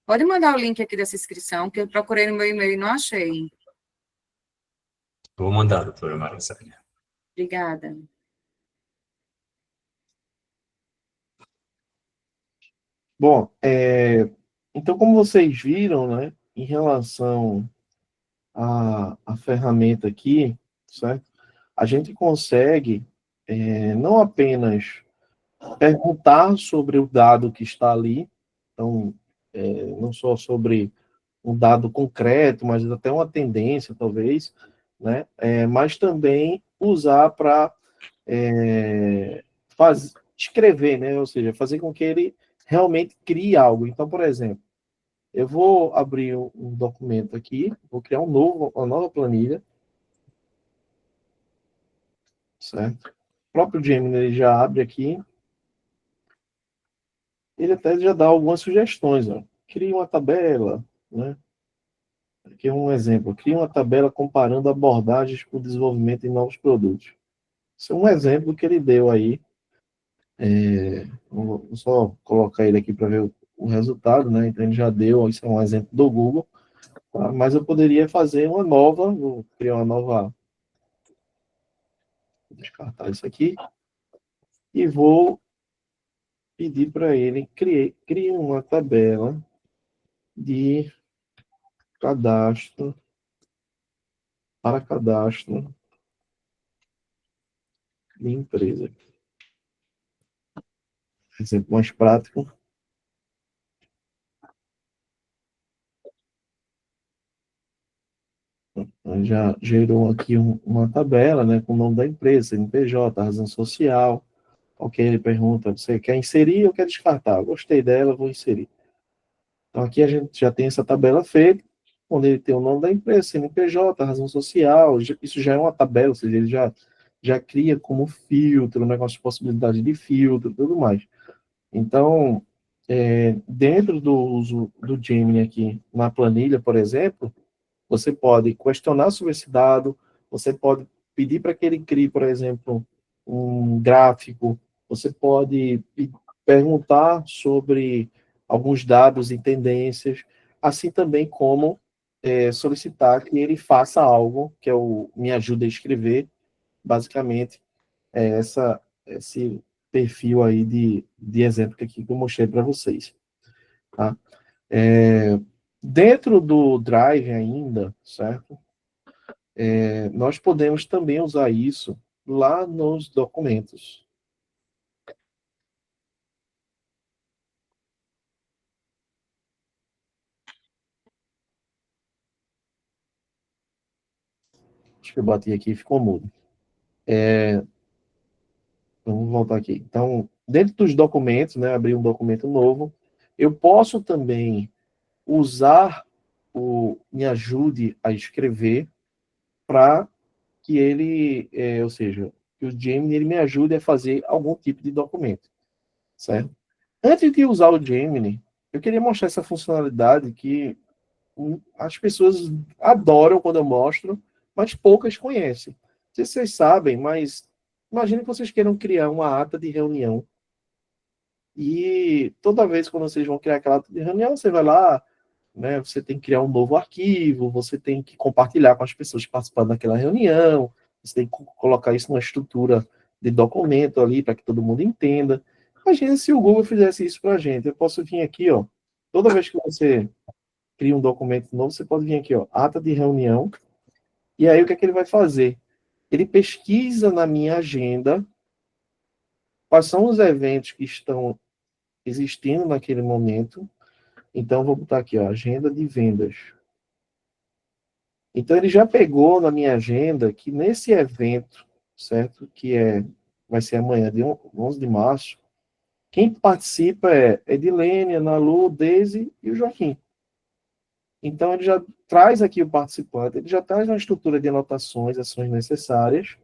Pode mandar o link aqui dessa inscrição, que eu procurei no meu e-mail e não achei. Vou mandar, doutora Marisa. Obrigada. Bom, então, como vocês viram, né, em relação à ferramenta aqui, certo? A gente consegue não apenas perguntar sobre o dado que está ali, então, não só sobre um dado concreto, mas até uma tendência, talvez, né? Mas também usar para escrever, né? Ou seja, fazer com que ele realmente crie algo. Então, por exemplo, eu vou abrir um documento aqui, vou criar uma nova planilha, certo? O próprio Gemini ele já abre aqui, ele até já dá algumas sugestões, ó. Cria uma tabela, né? Aqui é um exemplo. Cria uma tabela comparando abordagens para o desenvolvimento de novos produtos. Isso é um exemplo que ele deu aí. Vou só colocar ele aqui para ver o resultado, né? Então, ele já deu, isso é um exemplo do Google, tá? Mas eu poderia fazer uma nova, vou criar uma nova, vou descartar isso aqui, e vou pedir para ele crie uma tabela de cadastro, para cadastro de empresa. Exemplo mais prático. Já gerou aqui uma tabela, né, com o nome da empresa, CNPJ, razão social. Ok, ele pergunta, você quer inserir ou quer descartar? Gostei dela, vou inserir. Então aqui a gente já tem essa tabela feita, onde ele tem o nome da empresa, CNPJ, razão social, isso já é uma tabela, ou seja, ele já cria como filtro, um negócio de possibilidade de filtro e tudo mais. Então, dentro do uso do Gemini aqui na planilha, por exemplo, você pode questionar sobre esse dado, você pode pedir para que ele crie, por exemplo, um gráfico, você pode perguntar sobre alguns dados e tendências, assim também como solicitar que ele faça algo, que é o Me Ajuda a Escrever, basicamente, esse perfil aí de exemplo que aqui que eu mostrei para vocês. Tá? Dentro do Drive ainda, certo? Nós podemos também usar isso lá nos documentos. Acho que eu bati aqui e ficou mudo. Vamos voltar aqui. Então, dentro dos documentos, né, abrir um documento novo, eu posso também usar o Me Ajude a Escrever para que ele, ou seja, que o Gemini ele me ajude a fazer algum tipo de documento, certo? Antes de usar o Gemini, eu queria mostrar essa funcionalidade que as pessoas adoram quando eu mostro, mas poucas conhecem. Não sei se vocês sabem, mas imagine que vocês queiram criar uma ata de reunião. E toda vez que vocês vão criar aquela ata de reunião, você vai lá, né, você tem que criar um novo arquivo, você tem que compartilhar com as pessoas participando daquela reunião, você tem que colocar isso numa estrutura de documento ali para que todo mundo entenda. Imagina se o Google fizesse isso para a gente. Eu posso vir aqui, ó, toda vez que você cria um documento novo, você pode vir aqui, ó, ata de reunião, e aí o que é que ele vai fazer? Ele pesquisa na minha agenda quais são os eventos que estão existindo naquele momento. Então, vou botar aqui, ó, agenda de vendas. Então, ele já pegou na minha agenda que nesse evento, certo? Que vai ser amanhã, de 11 de março, quem participa é Edilene, Ana Lu, Deise e o Joaquim. Então, ele já traz aqui o participante, ele já traz uma estrutura de anotações, ações necessárias,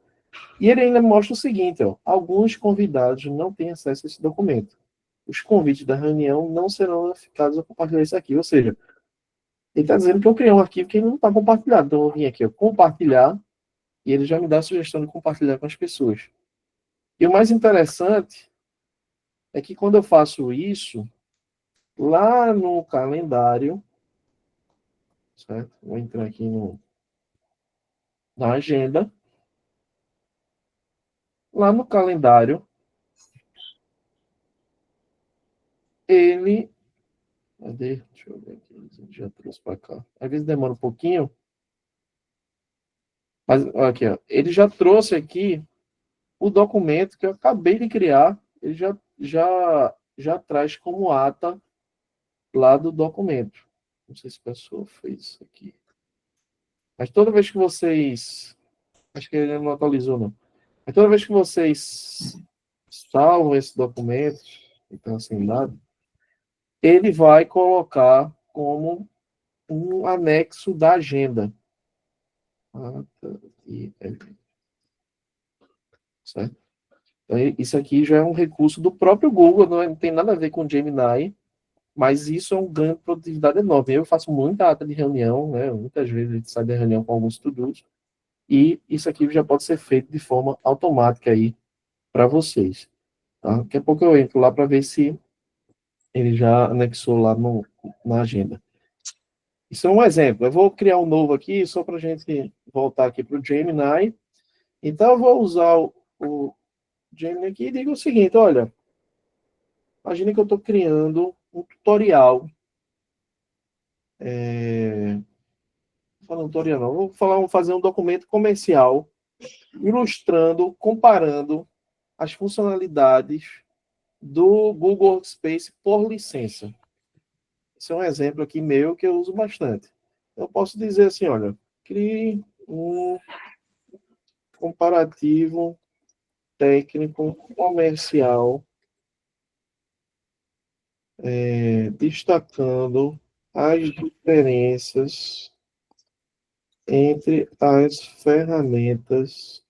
e ele ainda mostra o seguinte, ó, alguns convidados não têm acesso a esse documento. Os convites da reunião não serão notificados a compartilhar isso aqui. Ou seja, ele está dizendo que eu criei um arquivo que não está compartilhado. Então, eu vim aqui, ó, compartilhar, e ele já me dá a sugestão de compartilhar com as pessoas. E o mais interessante é que quando eu faço isso, lá no calendário, certo? Vou entrar aqui na agenda. Lá no calendário, ele... Cadê? Deixa eu ver aqui. Já trouxe para cá. Às vezes demora um pouquinho. Mas, aqui, ó. Ele já trouxe aqui o documento que eu acabei de criar. Ele já traz como ata lá do documento. Não sei se a pessoa fez isso aqui. Mas toda vez que vocês... Acho que ele não atualizou, não. Mas toda vez que vocês salvam esse documento, então assim, dado, ele vai colocar como um anexo da agenda. Certo? Então, isso aqui já é um recurso do próprio Google, não tem nada a ver com o Gemini, mas isso é um ganho de produtividade enorme. Eu faço muita ata de reunião, né? Muitas vezes a gente sai da reunião com alguns estudos, e isso aqui já pode ser feito de forma automática aí para vocês. Tá? Daqui a pouco eu entro lá para ver se ele já anexou lá na agenda. Isso é um exemplo. Eu vou criar um novo aqui, só para a gente voltar aqui para o Gemini. Então, eu vou usar o Gemini aqui e digo o seguinte, olha, imagine que eu estou criando um tutorial. Não, tutorial não. Vou fazer um documento comercial, ilustrando, comparando as funcionalidades do Google Workspace por licença. Esse é um exemplo aqui meu que eu uso bastante. Eu posso dizer assim, olha, crie um comparativo técnico comercial destacando as diferenças entre as ferramentas,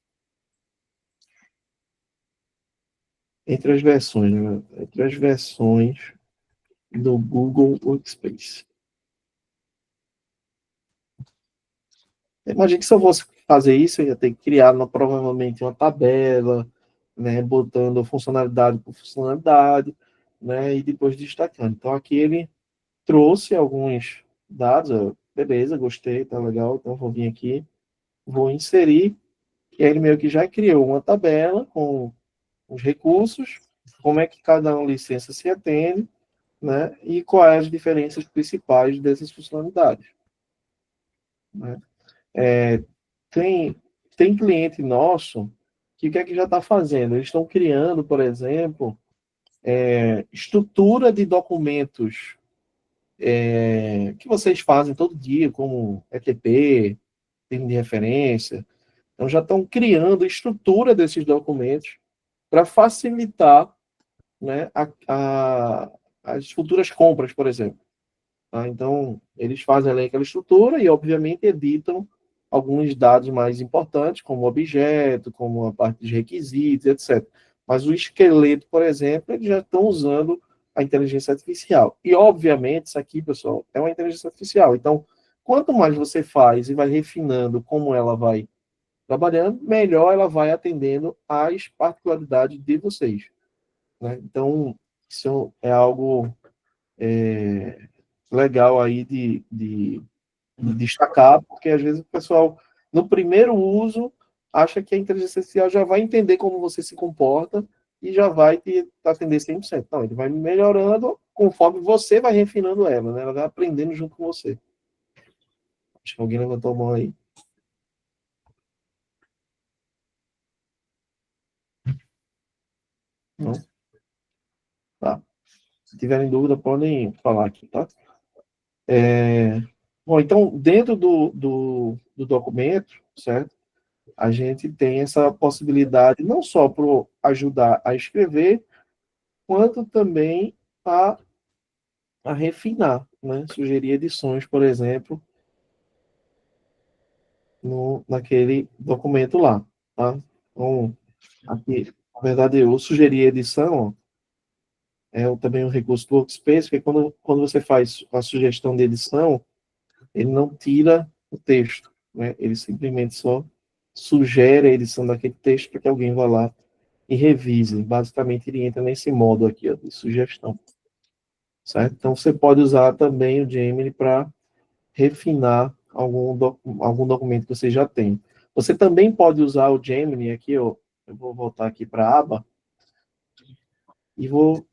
entre as versões, né? Entre as versões do Google Workspace. Imagina que se eu fosse fazer isso, eu ia ter que criar provavelmente uma tabela, né, botando funcionalidade por funcionalidade, né, e depois destacando. Então, aqui ele trouxe alguns dados, beleza, gostei, tá legal, então vou vir aqui, vou inserir, e aí ele meio que já criou uma tabela com os recursos, como é que cada uma licença se atende, né, e quais as diferenças principais dessas funcionalidades. Né? Tem cliente nosso que o que é que já está fazendo? Eles estão criando, por exemplo, estrutura de documentos que vocês fazem todo dia, como ETP, termo de referência. Então, já estão criando estrutura desses documentos para facilitar, né, as futuras compras, por exemplo. Tá? Então, eles fazem ali aquela estrutura e, obviamente, editam alguns dados mais importantes, como objeto, como a parte de requisitos, etc. Mas o esqueleto, por exemplo, eles já estão usando a inteligência artificial. E, obviamente, isso aqui, pessoal, é uma inteligência artificial. Então, quanto mais você faz e vai refinando como ela vai trabalhando, melhor ela vai atendendo às particularidades de vocês. Né? Então, isso é algo legal aí de destacar, porque às vezes o pessoal, no primeiro uso, acha que a inteligência artificial já vai entender como você se comporta e já vai te atender 100%. Não, ele vai melhorando conforme você vai refinando ela, né? Ela vai aprendendo junto com você. Acho que alguém levantou a mão aí. Não? Tá. Se tiverem dúvida, podem falar aqui, tá? Bom, então, dentro do documento, certo? A gente tem essa possibilidade não só para ajudar a escrever, quanto também a refinar, né? Sugerir edições, por exemplo, naquele documento lá, tá? Então, aqui, na verdade, eu sugeri edição, também um recurso do Workspace, porque quando você faz a sugestão de edição, ele não tira o texto, né? Ele simplesmente só sugere a edição daquele texto para que alguém vá lá e revise. Basicamente, ele entra nesse modo aqui, ó, de sugestão. Certo? Então, você pode usar também o Gemini para refinar algum documento que você já tem. Você também pode usar o Gemini aqui, ó, eu vou voltar aqui para a aba e vou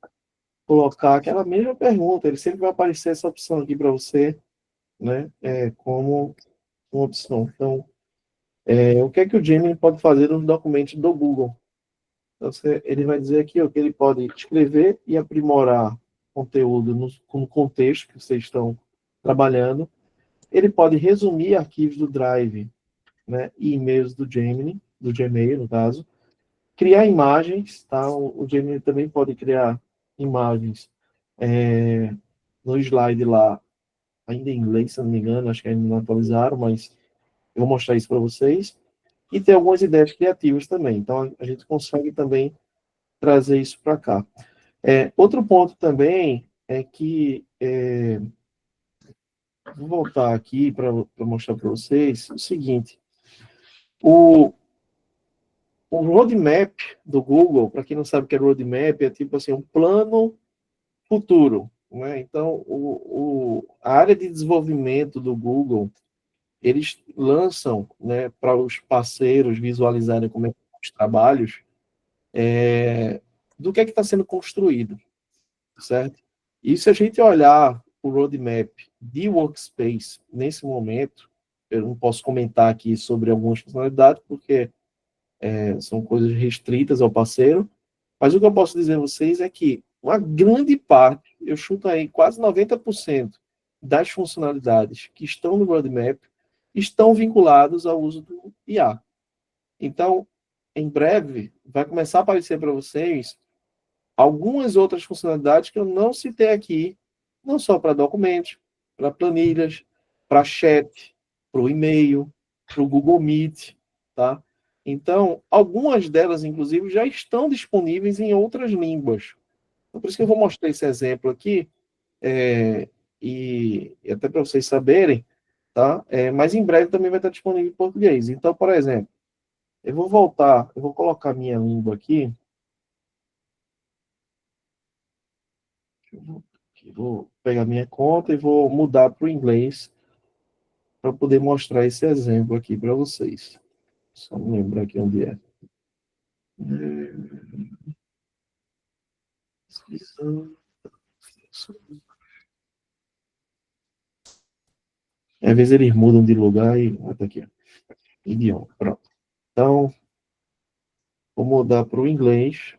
colocar aquela mesma pergunta. Ele sempre vai aparecer essa opção aqui para você, né, como uma opção. Então, o que é que o Gemini pode fazer nos documentos do Google? Então, ele vai dizer aqui ó, que ele pode escrever e aprimorar conteúdo no contexto que vocês estão trabalhando, ele pode resumir arquivos do Drive, né, e e-mails do Gemini, do Gmail, no caso, criar imagens, tá? O Gemini também pode criar imagens no slide lá, ainda em inglês, se não me engano, acho que ainda não atualizaram, mas eu vou mostrar isso para vocês. E tem algumas ideias criativas também, então a gente consegue também trazer isso para cá. Outro ponto também é que, vou voltar aqui para mostrar para vocês o seguinte, o roadmap do Google, para quem não sabe o que é roadmap, é tipo assim, um plano futuro, né? Então, a área de desenvolvimento do Google, eles lançam, né, para os parceiros visualizarem como é que são os trabalhos, do que é que está sendo construído, certo? E se a gente olhar o roadmap de Workspace nesse momento, eu não posso comentar aqui sobre algumas funcionalidades, porque são coisas restritas ao parceiro, mas o que eu posso dizer a vocês é que uma grande parte, eu chuto aí quase 90% das funcionalidades que estão no roadmap estão vinculados ao uso do IA. Então, em breve, vai começar a aparecer para vocês algumas outras funcionalidades que eu não citei aqui, não só para documentos, para planilhas, para chat, para o e-mail, para o Google Meet, tá? Então, algumas delas, inclusive, já estão disponíveis em outras línguas. Então, por isso que eu vou mostrar esse exemplo aqui, e até para vocês saberem, tá? Mas em breve também vai estar disponível em português. Então, por exemplo, eu vou colocar minha língua aqui. Vou pegar minha conta e vou mudar para o inglês para poder mostrar esse exemplo aqui para vocês. Só me lembrar aqui onde é. Às vezes eles mudam de lugar e... Tá aqui, ó. Idioma, pronto. Então, vou mudar para o inglês.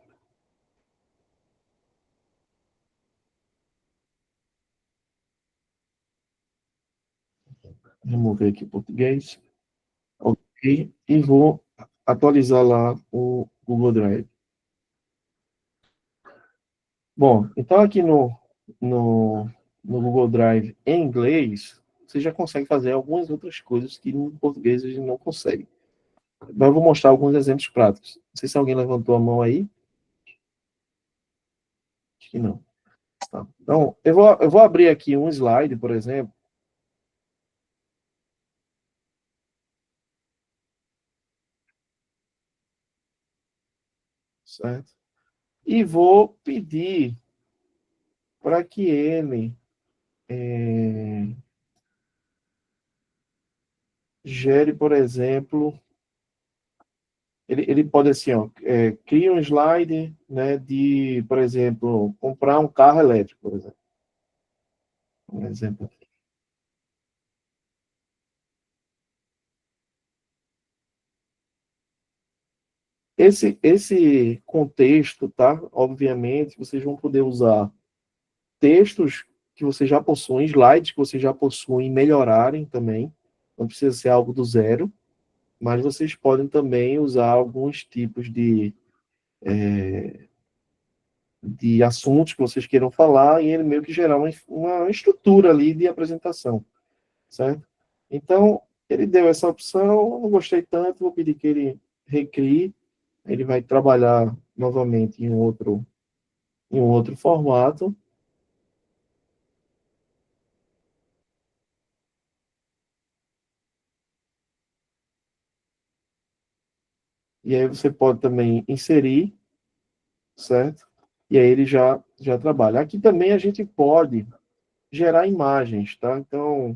Remover aqui o português. Ok. E vou atualizar lá o Google Drive. Bom, então aqui no Google Drive em inglês, você já consegue fazer algumas outras coisas que no português a gente não consegue. Mas eu vou mostrar alguns exemplos práticos. Não sei se alguém levantou a mão aí. Acho que não. Tá. Então, eu vou abrir aqui um slide, por exemplo. Certo? E vou pedir para que ele gere, por exemplo, ele pode assim, ó, cria um slide, né, de, por exemplo, comprar um carro elétrico, por exemplo. Um exemplo. Esse contexto, tá? Obviamente, vocês vão poder usar textos que vocês já possuem, slides que vocês já possuem, melhorarem também. Não precisa ser algo do zero, mas vocês podem também usar alguns tipos de assuntos que vocês queiram falar e ele meio que gerar uma estrutura ali de apresentação, certo? Então, ele deu essa opção, não gostei tanto, vou pedir que ele recrie, ele vai trabalhar novamente em um outro formato. E aí você pode também inserir, certo? E aí ele já trabalha. Aqui também a gente pode gerar imagens, tá? Então,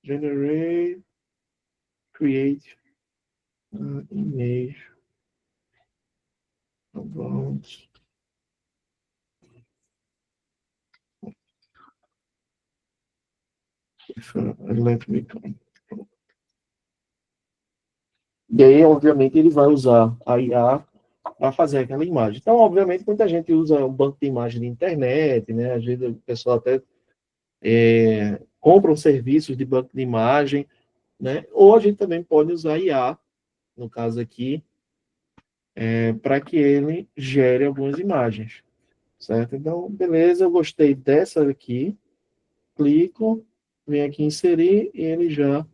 generate, create image. Vamos. Let me come. E aí, obviamente, ele vai usar a IA para fazer aquela imagem. Então, obviamente, muita gente usa um banco de imagem de internet, né? Às vezes o pessoal até compram serviços de banco de imagem, né? Ou a gente também pode usar IA, no caso aqui, para que ele gere algumas imagens, certo? Então, beleza, eu gostei dessa aqui, clico, venho aqui inserir e ele já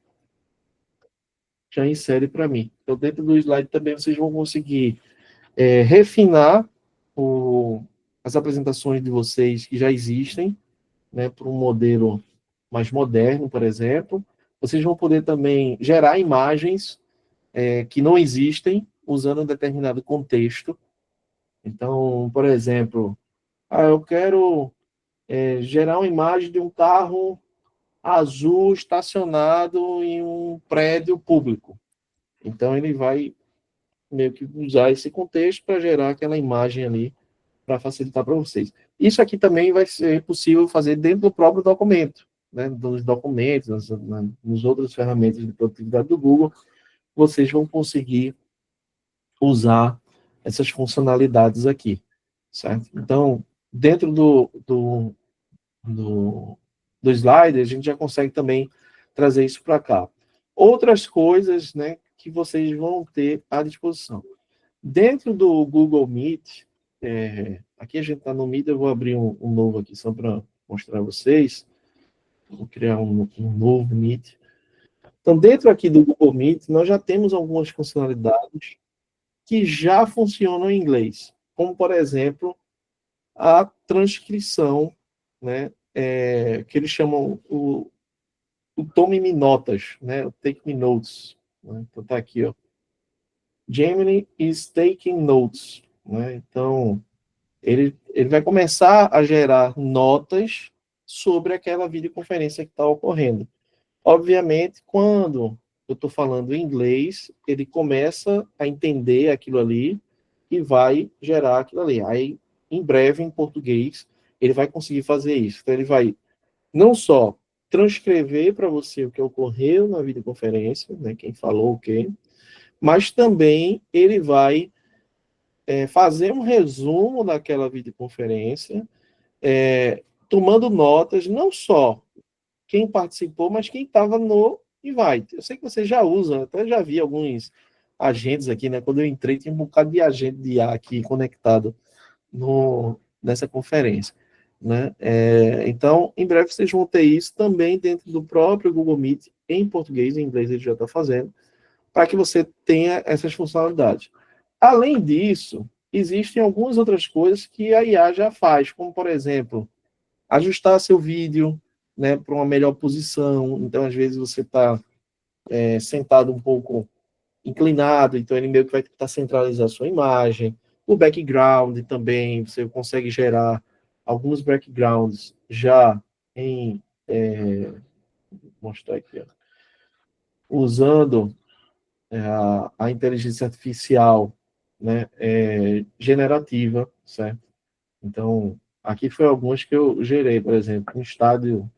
insere para mim. Então, dentro do slide também vocês vão conseguir refinar as apresentações de vocês que já existem, né, para um modelo mais moderno, por exemplo. Vocês vão poder também gerar imagens que não existem, usando um determinado contexto. Então, por exemplo, eu quero gerar uma imagem de um carro azul estacionado em um prédio público. Então, ele vai meio que usar esse contexto para gerar aquela imagem ali, para facilitar para vocês. Isso aqui também vai ser possível fazer dentro do próprio documento, né? Nos documentos, nas outras ferramentas de produtividade do Google, vocês vão conseguir usar essas funcionalidades aqui, certo? Então, dentro do slide, a gente já consegue também trazer isso para cá. Outras coisas, né, que vocês vão ter à disposição. Dentro do Google Meet, aqui a gente está no Meet, eu vou abrir um novo aqui só para mostrar a vocês. Vou criar um novo Meet. Então, dentro aqui do Google Meet, nós já temos algumas funcionalidades que já funcionam em inglês, como, por exemplo, a transcrição, né, que eles chamam o Tome-me Notas, né, o Take Me Notes. Né? Então, está aqui, ó. Gemini is taking notes. Né? Então, ele vai começar a gerar notas sobre aquela videoconferência que está ocorrendo. Obviamente, quando eu estou falando em inglês, ele começa a entender aquilo ali e vai gerar aquilo ali. Aí, em breve, em português, ele vai conseguir fazer isso. Então, ele vai não só transcrever para você o que ocorreu na videoconferência, né, quem falou o quê, mas também ele vai fazer um resumo daquela videoconferência, tomando notas, não só quem participou, mas quem estava no invite. Eu sei que você já usa, até já vi alguns agentes aqui, né? Quando eu entrei, tinha um bocado de agente de IA aqui conectado nessa conferência. Né? Então, em breve vocês vão ter isso também dentro do próprio Google Meet, em português, em inglês ele já está fazendo, para que você tenha essas funcionalidades. Além disso, existem algumas outras coisas que a IA já faz, como, por exemplo, ajustar seu vídeo, né, para uma melhor posição. Então, às vezes, você está sentado um pouco inclinado, então ele meio que vai tentar centralizar a sua imagem. O background também, você consegue gerar alguns backgrounds já em... vou mostrar aqui, ó, usando a inteligência artificial, né, generativa, certo? Então, aqui foi alguns que eu gerei, por exemplo, um estádio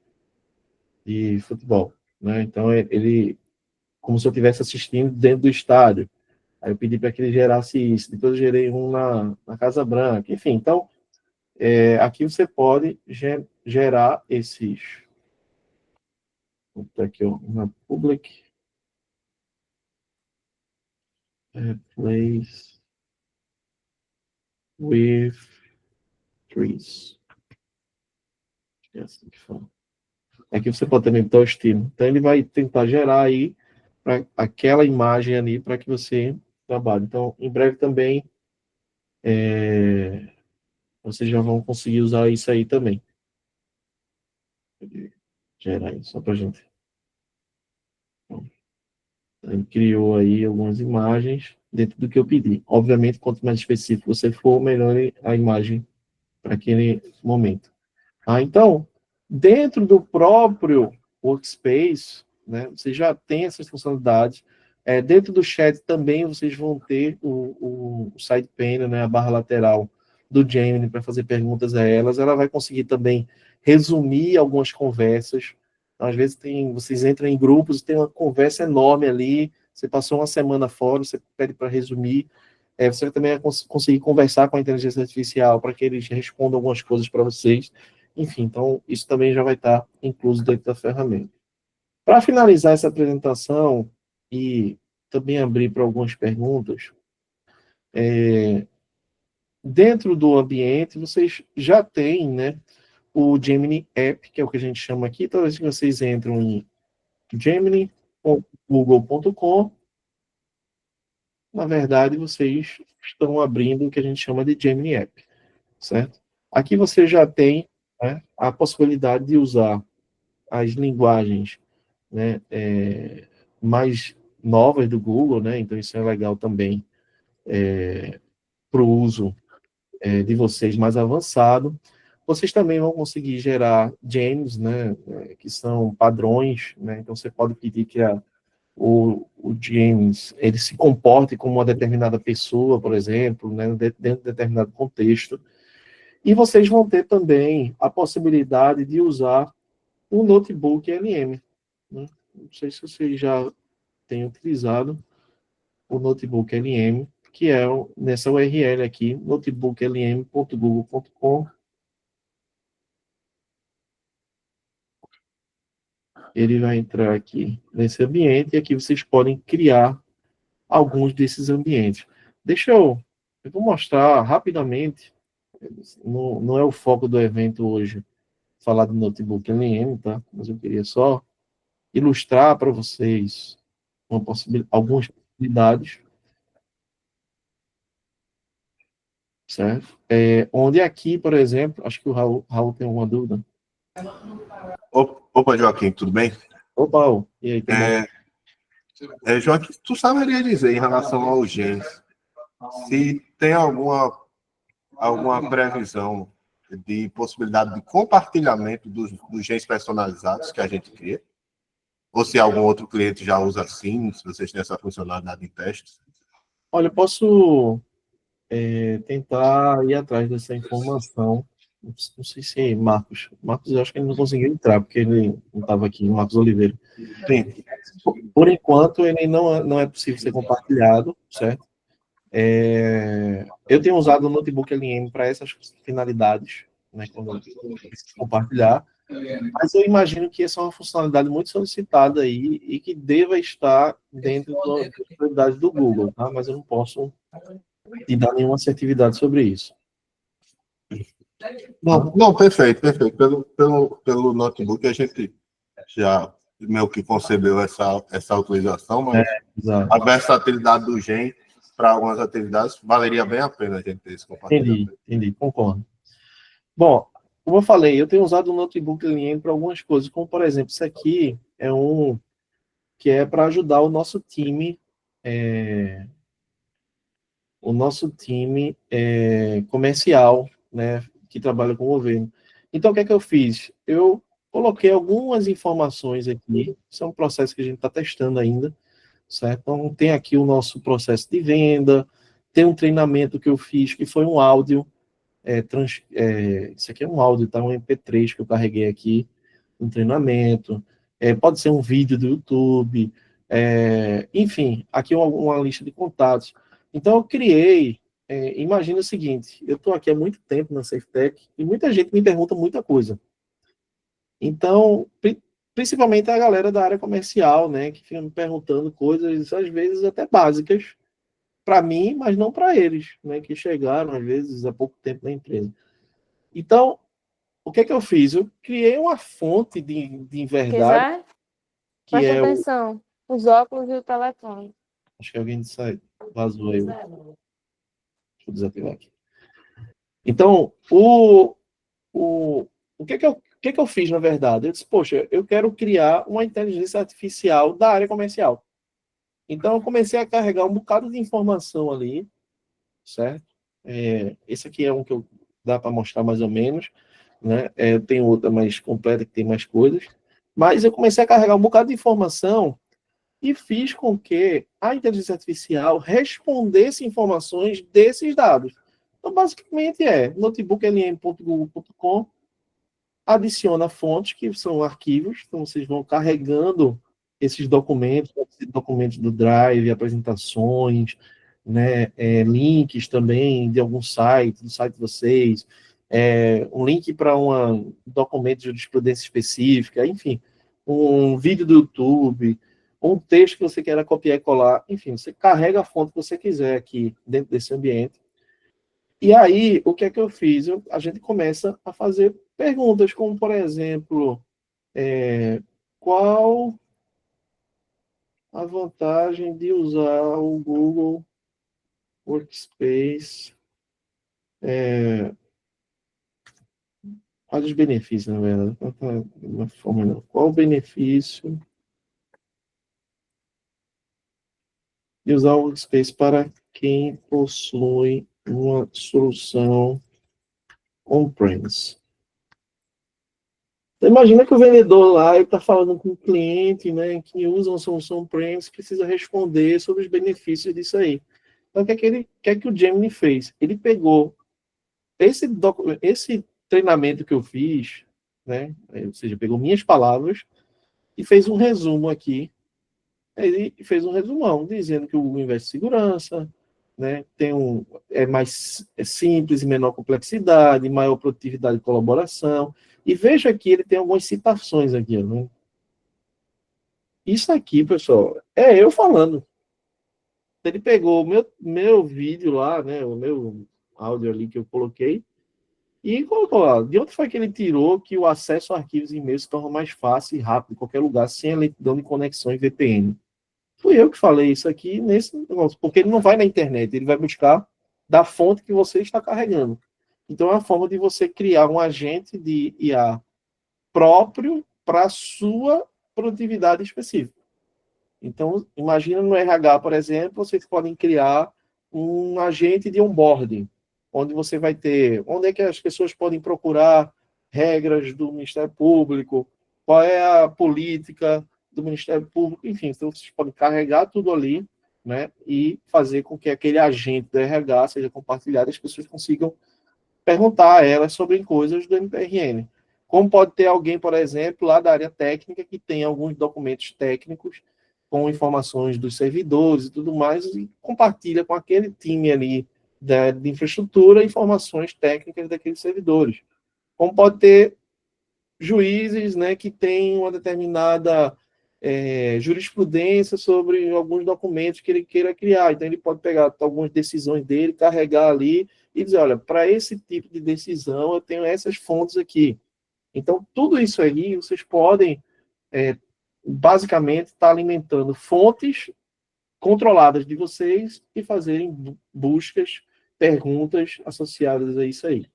de futebol, né? Então, ele, como se eu estivesse assistindo dentro do estádio. Aí eu pedi para que ele gerasse isso. Depois eu gerei um na Casa Branca. Enfim, então, aqui você pode gerar esses... Vou botar aqui, ó, uma public... place with trees. É assim que fala. Aqui você pode também botar o estilo. Então, ele vai tentar gerar aí aquela imagem ali para que você trabalhe. Então, em breve também, vocês já vão conseguir usar isso aí também. Vou gerar isso só para a gente. Ele criou aí algumas imagens dentro do que eu pedi. Obviamente, quanto mais específico você for, melhor a imagem para aquele momento. Então, dentro do próprio Workspace, né, você já tem essas funcionalidades. Dentro do chat também vocês vão ter o side pane, né, a barra lateral do Gemini para fazer perguntas a elas. Ela vai conseguir também resumir algumas conversas. Às vezes vocês entram em grupos e tem uma conversa enorme ali, você passou uma semana fora, você pede para resumir. Você também vai conseguir conversar com a inteligência artificial para que eles respondam algumas coisas para vocês. Enfim, então isso também já vai estar incluso dentro da ferramenta. Para finalizar essa apresentação e também abrir para algumas perguntas, dentro do ambiente vocês já têm, né, o Gemini App, que é o que a gente chama aqui. Toda vez que vocês entram em gemini.google.com, na verdade, vocês estão abrindo o que a gente chama de Gemini App, certo? Aqui você já tem, né, a possibilidade de usar as linguagens, né, mais novas do Google, né? Então isso é legal também para o uso de vocês mais avançado. Vocês também vão conseguir gerar gems, né, que são padrões, né? Então você pode pedir que o James ele se comporte como uma determinada pessoa, por exemplo, né, dentro de determinado contexto. E vocês vão ter também a possibilidade de usar o notebook LM, né? Não sei se vocês já têm utilizado o notebook LM, que é nessa URL aqui, notebooklm.google.com. Ele vai entrar aqui nesse ambiente e aqui vocês podem criar alguns desses ambientes. Eu vou mostrar rapidamente, não é o foco do evento hoje, falar do notebook LM, tá? Mas eu queria só ilustrar para vocês algumas possibilidades, certo? Onde aqui, por exemplo, acho que o Raul tem uma dúvida. Opa, Joaquim, tudo bem? Opa, Raul, e aí, tudo bom? Joaquim, tu saberia dizer em relação aos genes, se tem alguma previsão de possibilidade de compartilhamento dos genes personalizados que a gente cria? Ou se algum outro cliente já usa assim, se vocês têm essa funcionalidade em testes? Olha, eu posso tentar ir atrás dessa informação. Não sei se Marcos, eu acho que ele não conseguiu entrar, porque ele não estava aqui, Marcos Oliveira. Sim. Por enquanto, ele não é possível ser compartilhado, certo? Eu tenho usado o notebook LM para essas finalidades, né, quando eu preciso compartilhar, mas eu imagino que essa é uma funcionalidade muito solicitada aí e que deva estar dentro das prioridades do Google, tá? Mas eu não posso te dar nenhuma assertividade sobre isso. Não, perfeito. Pelo notebook a gente já meio que concebeu essa utilização, mas a versatilidade do gen para algumas atividades valeria bem a pena a gente ter esse compartilhamento. Entendi, concordo. Bom, como eu falei, eu tenho usado o notebook LM para algumas coisas, como por exemplo, isso aqui é um que é para ajudar o nosso time comercial, né, que trabalha com o governo. Então, o que é que eu fiz? Eu coloquei algumas informações aqui, isso é um processo que a gente está testando ainda, certo? Então, tem aqui o nosso processo de venda, tem um treinamento que eu fiz, que foi um áudio, isso aqui é um áudio, tá? Um MP3 que eu carreguei aqui, um treinamento, pode ser um vídeo do YouTube, enfim, aqui uma lista de contatos. Então, eu criei, imagina o seguinte, eu estou aqui há muito tempo na SafeTech e muita gente me pergunta muita coisa. Então, principalmente a galera da área comercial, né, que fica me perguntando coisas, às vezes até básicas, para mim, mas não para eles, né, que chegaram, às vezes, há pouco tempo na empresa. Então, o que é que eu fiz? Eu criei uma fonte de verdade. Presta atenção, os óculos e o telefone. Acho que alguém vazou aí. Deixa eu desativar aqui. Então, o que é que eu fiz, na verdade? Eu disse, poxa, eu quero criar uma inteligência artificial da área comercial. Então, eu comecei a carregar um bocado de informação ali, certo? Esse aqui é um que dá para mostrar mais ou menos, né? Eu tenho outra mais completa, que tem mais coisas. Mas eu comecei a carregar um bocado de informação e fiz com que a inteligência artificial respondesse informações desses dados. Então, basicamente notebooklm.google.com, adiciona fontes, que são arquivos, então vocês vão carregando esses documentos do Drive, apresentações, né, links também de algum site, do site de vocês, um link para um documento de jurisprudência específica, enfim, um vídeo do YouTube, um texto que você queira copiar e colar, enfim, você carrega a fonte que você quiser aqui dentro desse ambiente. E aí, o que é que eu fiz? A gente começa a fazer perguntas, como, por exemplo, qual a vantagem de usar o Google Workspace? Quais os benefícios, na verdade? Qual o benefício de usar o Workspace para quem possui uma solução on-premise? Então, imagina que o vendedor lá está falando com o cliente, né, que usa uma solução on-premise, precisa responder sobre os benefícios disso aí. Então, o que é que o Gemini fez? Ele pegou esse treinamento que eu fiz, né, ou seja, pegou minhas palavras e fez um resumo aqui. Ele fez um resumão, dizendo que o Google investe em segurança, né, é mais simples e menor complexidade, maior produtividade e colaboração. E veja aqui, ele tem algumas citações aqui. Né? Isso aqui, pessoal, é eu falando. Ele pegou o meu vídeo lá, né, o meu áudio ali que eu coloquei, e colocou lá. De onde foi que ele tirou que o acesso a arquivos e e-mails se torna mais fácil e rápido em qualquer lugar, sem a lentidão de conexão e VPN? Fui eu que falei isso aqui nesse negócio, porque ele não vai na internet, ele vai buscar da fonte que você está carregando. Então, é uma forma de você criar um agente de IA próprio para a sua produtividade específica. Então, imagina no RH, por exemplo, vocês podem criar um agente de onboarding, onde você vai ter, onde é que as pessoas podem procurar regras do Ministério Público, qual é a política do Ministério Público, enfim, então vocês podem carregar tudo ali, né, e fazer com que aquele agente do RH seja compartilhado e as pessoas consigam perguntar a elas sobre coisas do MPRN. Como pode ter alguém, por exemplo, lá da área técnica, que tem alguns documentos técnicos com informações dos servidores e tudo mais, e compartilha com aquele time ali de infraestrutura informações técnicas daqueles servidores. Como pode ter juízes, né, que têm uma determinada jurisprudência sobre alguns documentos que ele queira criar. Então, ele pode pegar algumas decisões dele, carregar ali e dizer, olha, para esse tipo de decisão, eu tenho essas fontes aqui. Então, tudo isso aí, vocês podem, basicamente, estar alimentando fontes controladas de vocês e fazerem buscas, perguntas associadas a isso aí.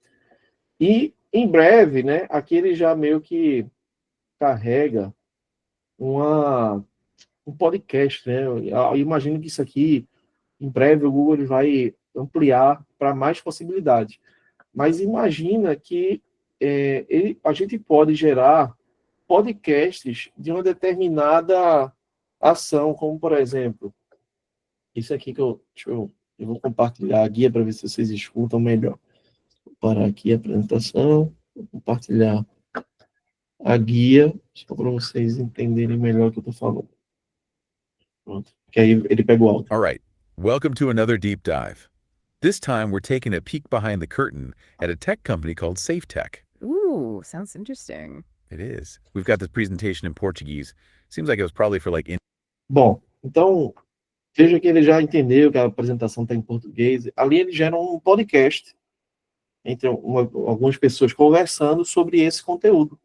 E, em breve, né, aqui ele já meio que carrega um podcast, né? Eu imagino que isso aqui, em breve, o Google vai ampliar para mais possibilidades. Mas imagina que a gente pode gerar podcasts de uma determinada ação, como, por exemplo, isso aqui que eu vou compartilhar a guia para ver se vocês escutam melhor. Vou parar aqui a apresentação, vou compartilhar a guia, só para vocês entenderem melhor o que eu estou falando. Pronto. Que aí ele pega o áudio. All right. Welcome to another deep dive. This time we're taking a peek behind the curtain at a tech company called SafeTech. Ooh, sounds interesting. It is. We've got this presentation in Portuguese. Seems like it was probably for like... Bom, então, veja que ele já entendeu que a apresentação está em português. Ali ele gera um podcast entre algumas pessoas conversando sobre esse conteúdo.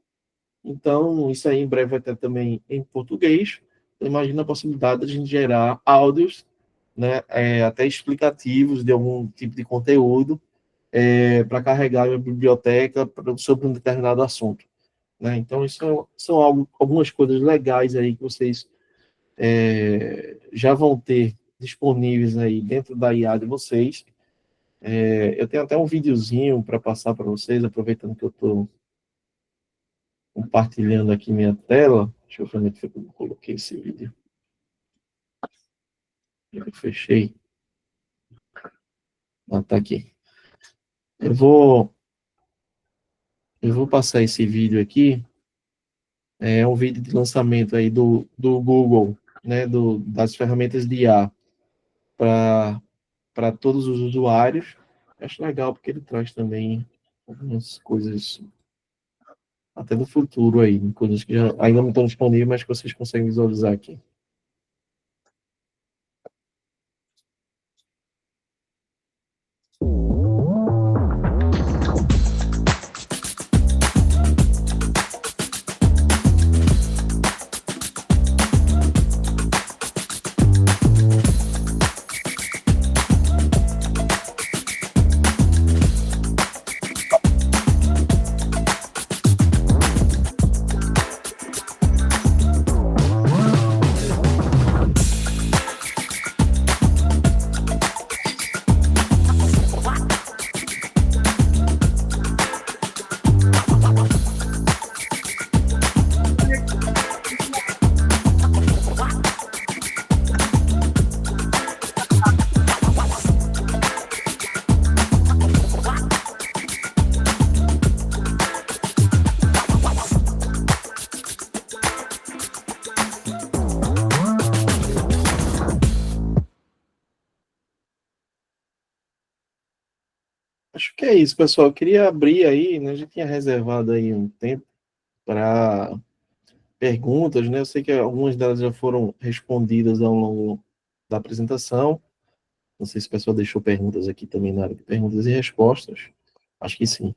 Então, isso aí em breve vai ter também em português. Imagina a possibilidade de a gente gerar áudios, né, até explicativos de algum tipo de conteúdo para carregar a biblioteca sobre um determinado assunto. Né? Então, isso são algumas coisas legais aí que vocês já vão ter disponíveis aí dentro da IA de vocês. Eu tenho até um videozinho para passar para vocês, aproveitando que eu estou compartilhando aqui minha tela. Deixa eu ver onde eu coloquei esse vídeo. Eu fechei. Ah, tá aqui. Eu vou passar esse vídeo aqui. É um vídeo de lançamento aí do Google, né, das ferramentas de IA para todos os usuários. Acho legal porque ele traz também algumas coisas até do futuro aí, coisas que ainda não estão disponíveis, mas que vocês conseguem visualizar aqui. Acho que é isso, pessoal. Eu queria abrir aí, né? A gente tinha reservado aí um tempo para perguntas, né? Eu sei que algumas delas já foram respondidas ao longo da apresentação. Não sei se o pessoal deixou perguntas aqui também na área de perguntas e respostas. Acho que sim.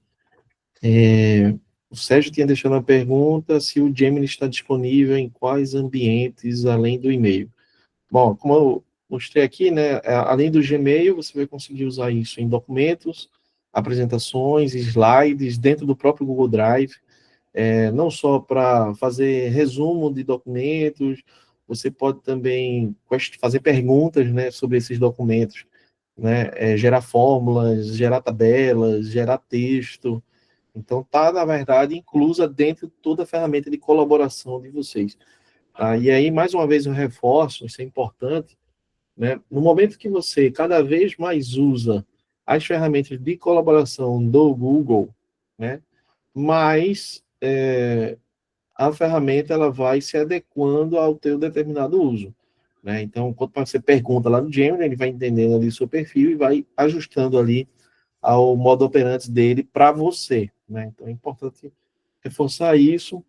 O Sérgio tinha deixado uma pergunta se o Gemini está disponível em quais ambientes, além do e-mail. Bom, como eu mostrei aqui, né? Além do Gmail, você vai conseguir usar isso em documentos, apresentações, slides, dentro do próprio Google Drive, não só para fazer resumo de documentos, você pode também fazer perguntas, né, sobre esses documentos, né, gerar fórmulas, gerar tabelas, gerar texto. Então, está, na verdade, inclusa dentro de toda a ferramenta de colaboração de vocês. Tá? E aí, mais uma vez, eu reforço, isso é importante, né, no momento que você cada vez mais usa as ferramentas de colaboração do Google, né, mais a ferramenta ela vai se adequando ao teu determinado uso. Né? Então, quando você pergunta lá no Gemini, ele vai entendendo ali o seu perfil e vai ajustando ali ao modo operante dele para você. Né? Então, é importante reforçar isso.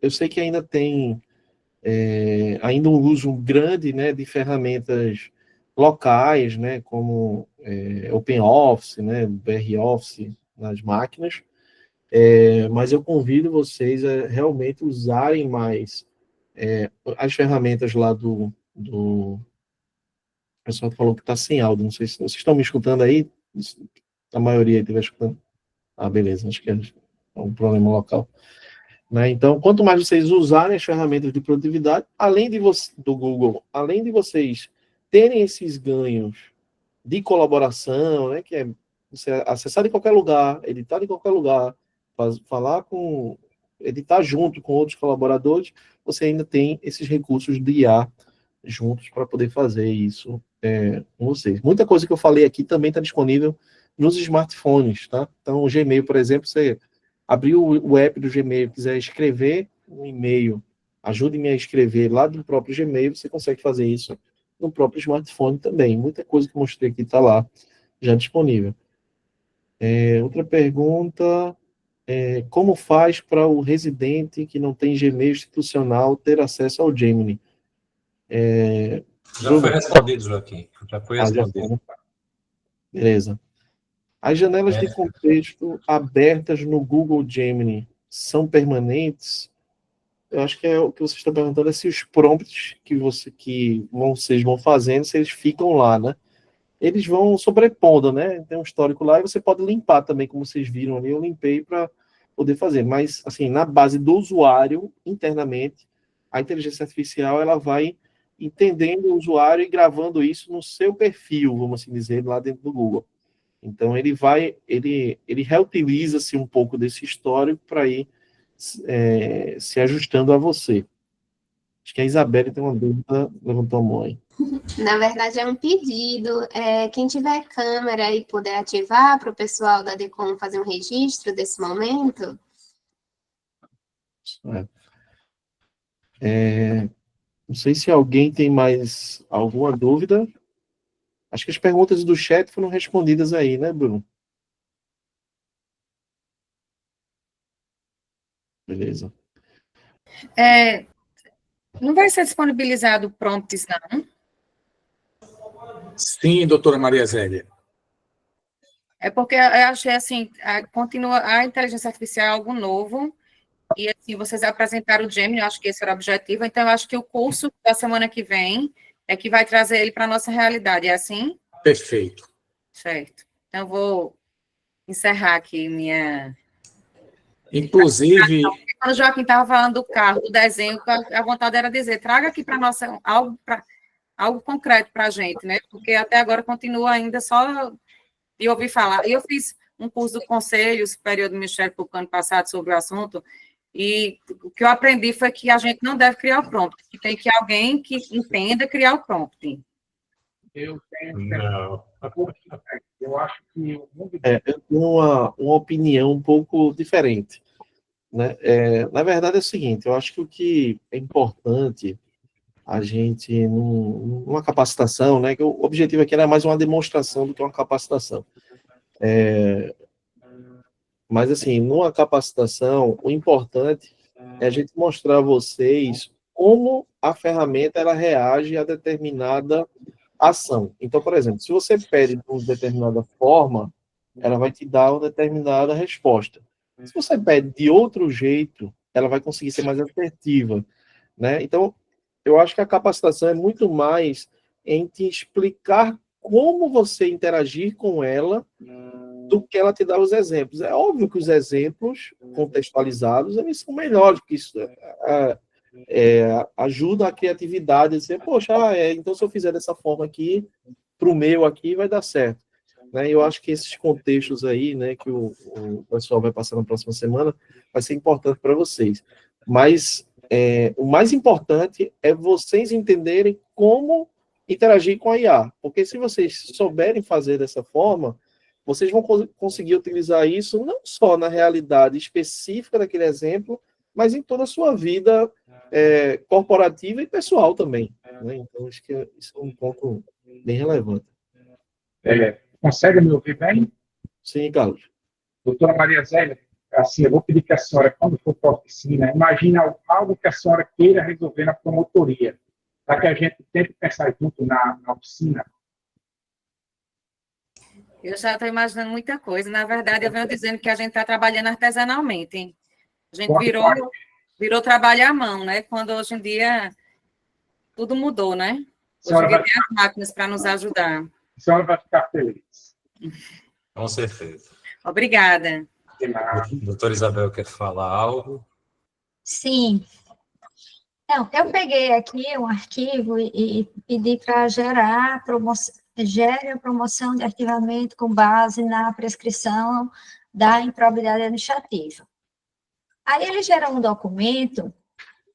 Eu sei que ainda tem ainda um uso grande, né, de ferramentas locais, né, como OpenOffice, né, BROffice nas máquinas, mas eu convido vocês a realmente usarem mais as ferramentas lá do... O pessoal falou que está sem áudio, não sei se vocês estão me escutando aí, a maioria estiver escutando. Ah, beleza, acho que é um problema local. Né? Então, quanto mais vocês usarem as ferramentas de produtividade, além do Google, além de vocês terem esses ganhos de colaboração, né, que é você acessar de qualquer lugar, editar de qualquer lugar, editar junto com outros colaboradores, você ainda tem esses recursos de IA juntos para poder fazer isso com vocês. Muita coisa que eu falei aqui também está disponível nos smartphones, tá? Então, o Gmail, por exemplo, você abrir o app do Gmail, quiser escrever um e-mail, ajude-me a escrever lá do próprio Gmail, você consegue fazer isso no próprio smartphone também. Muita coisa que eu mostrei aqui está lá, já disponível. Outra pergunta, como faz para o residente que não tem Gmail institucional ter acesso ao Gemini? Já foi respondido, Joaquim. Já foi respondido. Beleza. As janelas de contexto abertas no Google Gemini são permanentes? Eu acho que o que você está perguntando é se os prompts que vocês vão fazendo, se eles ficam lá, né? Eles vão sobrepondo, né? Tem um histórico lá e você pode limpar também, como vocês viram ali, eu limpei para poder fazer. Mas, assim, na base do usuário, internamente, a inteligência artificial, ela vai entendendo o usuário e gravando isso no seu perfil, vamos assim dizer, lá dentro do Google. Então, ele reutiliza-se um pouco desse histórico para ir se ajustando a você. Acho que a Isabelle tem uma dúvida, levantou a mão aí. Na verdade, é um pedido. Quem tiver câmera e puder ativar para o pessoal da DECOM fazer um registro desse momento. Não sei se alguém tem mais alguma dúvida. Acho que as perguntas do chat foram respondidas aí, né, Bruno? Beleza. Não vai ser disponibilizado prompts, não? Sim, doutora Maria Zélia. É porque eu achei assim, continua a inteligência artificial é algo novo, e assim, vocês apresentaram o Gemini, eu acho que esse era o objetivo, então eu acho que o curso da semana que vem é que vai trazer ele para a nossa realidade, é assim? Perfeito. Certo. Então eu vou encerrar aqui minha... Inclusive... Quando o Joaquim estava falando do carro, do desenho, a vontade era dizer, traga aqui para nossa algo concreto para a gente, né? Porque até agora continua ainda só de ouvir falar. Eu fiz um curso do Conselho Superior do Ministério Público ano passado sobre o assunto, e o que eu aprendi foi que a gente não deve criar o prompt, que tem que alguém que entenda criar o prompt. Eu tenho... Não. Eu acho que o mundo... Eu tenho uma opinião um pouco diferente, né? Na verdade é o seguinte, eu acho que o que é importante a gente, numa capacitação, né, que o objetivo aqui era mais uma demonstração do que uma capacitação. Mas, assim, numa capacitação, o importante é a gente mostrar a vocês como a ferramenta ela reage a determinada ação. Então, por exemplo, se você pede de uma determinada forma, ela vai te dar uma determinada resposta. Se você pede de outro jeito, ela vai conseguir ser mais assertiva, né? Então, eu acho que a capacitação é muito mais em te explicar como você interagir com ela do que ela te dar os exemplos. É óbvio que os exemplos contextualizados, eles são melhores, porque isso ajuda a criatividade, a dizer, poxa, então se eu fizer dessa forma aqui, para o meu aqui, vai dar certo. Né? Eu acho que esses contextos aí, né, que o pessoal vai passar na próxima semana, vai ser importante para vocês. Mas o mais importante é vocês entenderem como interagir com a IA, porque se vocês souberem fazer dessa forma, vocês vão conseguir utilizar isso não só na realidade específica daquele exemplo, mas em toda a sua vida corporativa e pessoal também. Né? Então, acho que isso é um ponto bem relevante. Consegue me ouvir bem? Sim, Carlos. Doutora Maria Zélia, assim, eu vou pedir que a senhora, quando for para a oficina, imagine algo que a senhora queira resolver na promotoria, para que a gente tente pensar junto na oficina. Eu já estou imaginando muita coisa. Na verdade, eu venho dizendo que a gente está trabalhando artesanalmente, hein? A gente virou trabalho à mão, né? Quando hoje em dia tudo mudou, né? Hoje em dia tem as máquinas para nos ajudar. A senhora vai ficar feliz. Com certeza. Obrigada. Doutora Isabel quer falar algo? Sim. Então, eu peguei aqui um arquivo e pedi para gerar gere a promoção de arquivamento com base na prescrição da improbidade administrativa. Aí ele gera um documento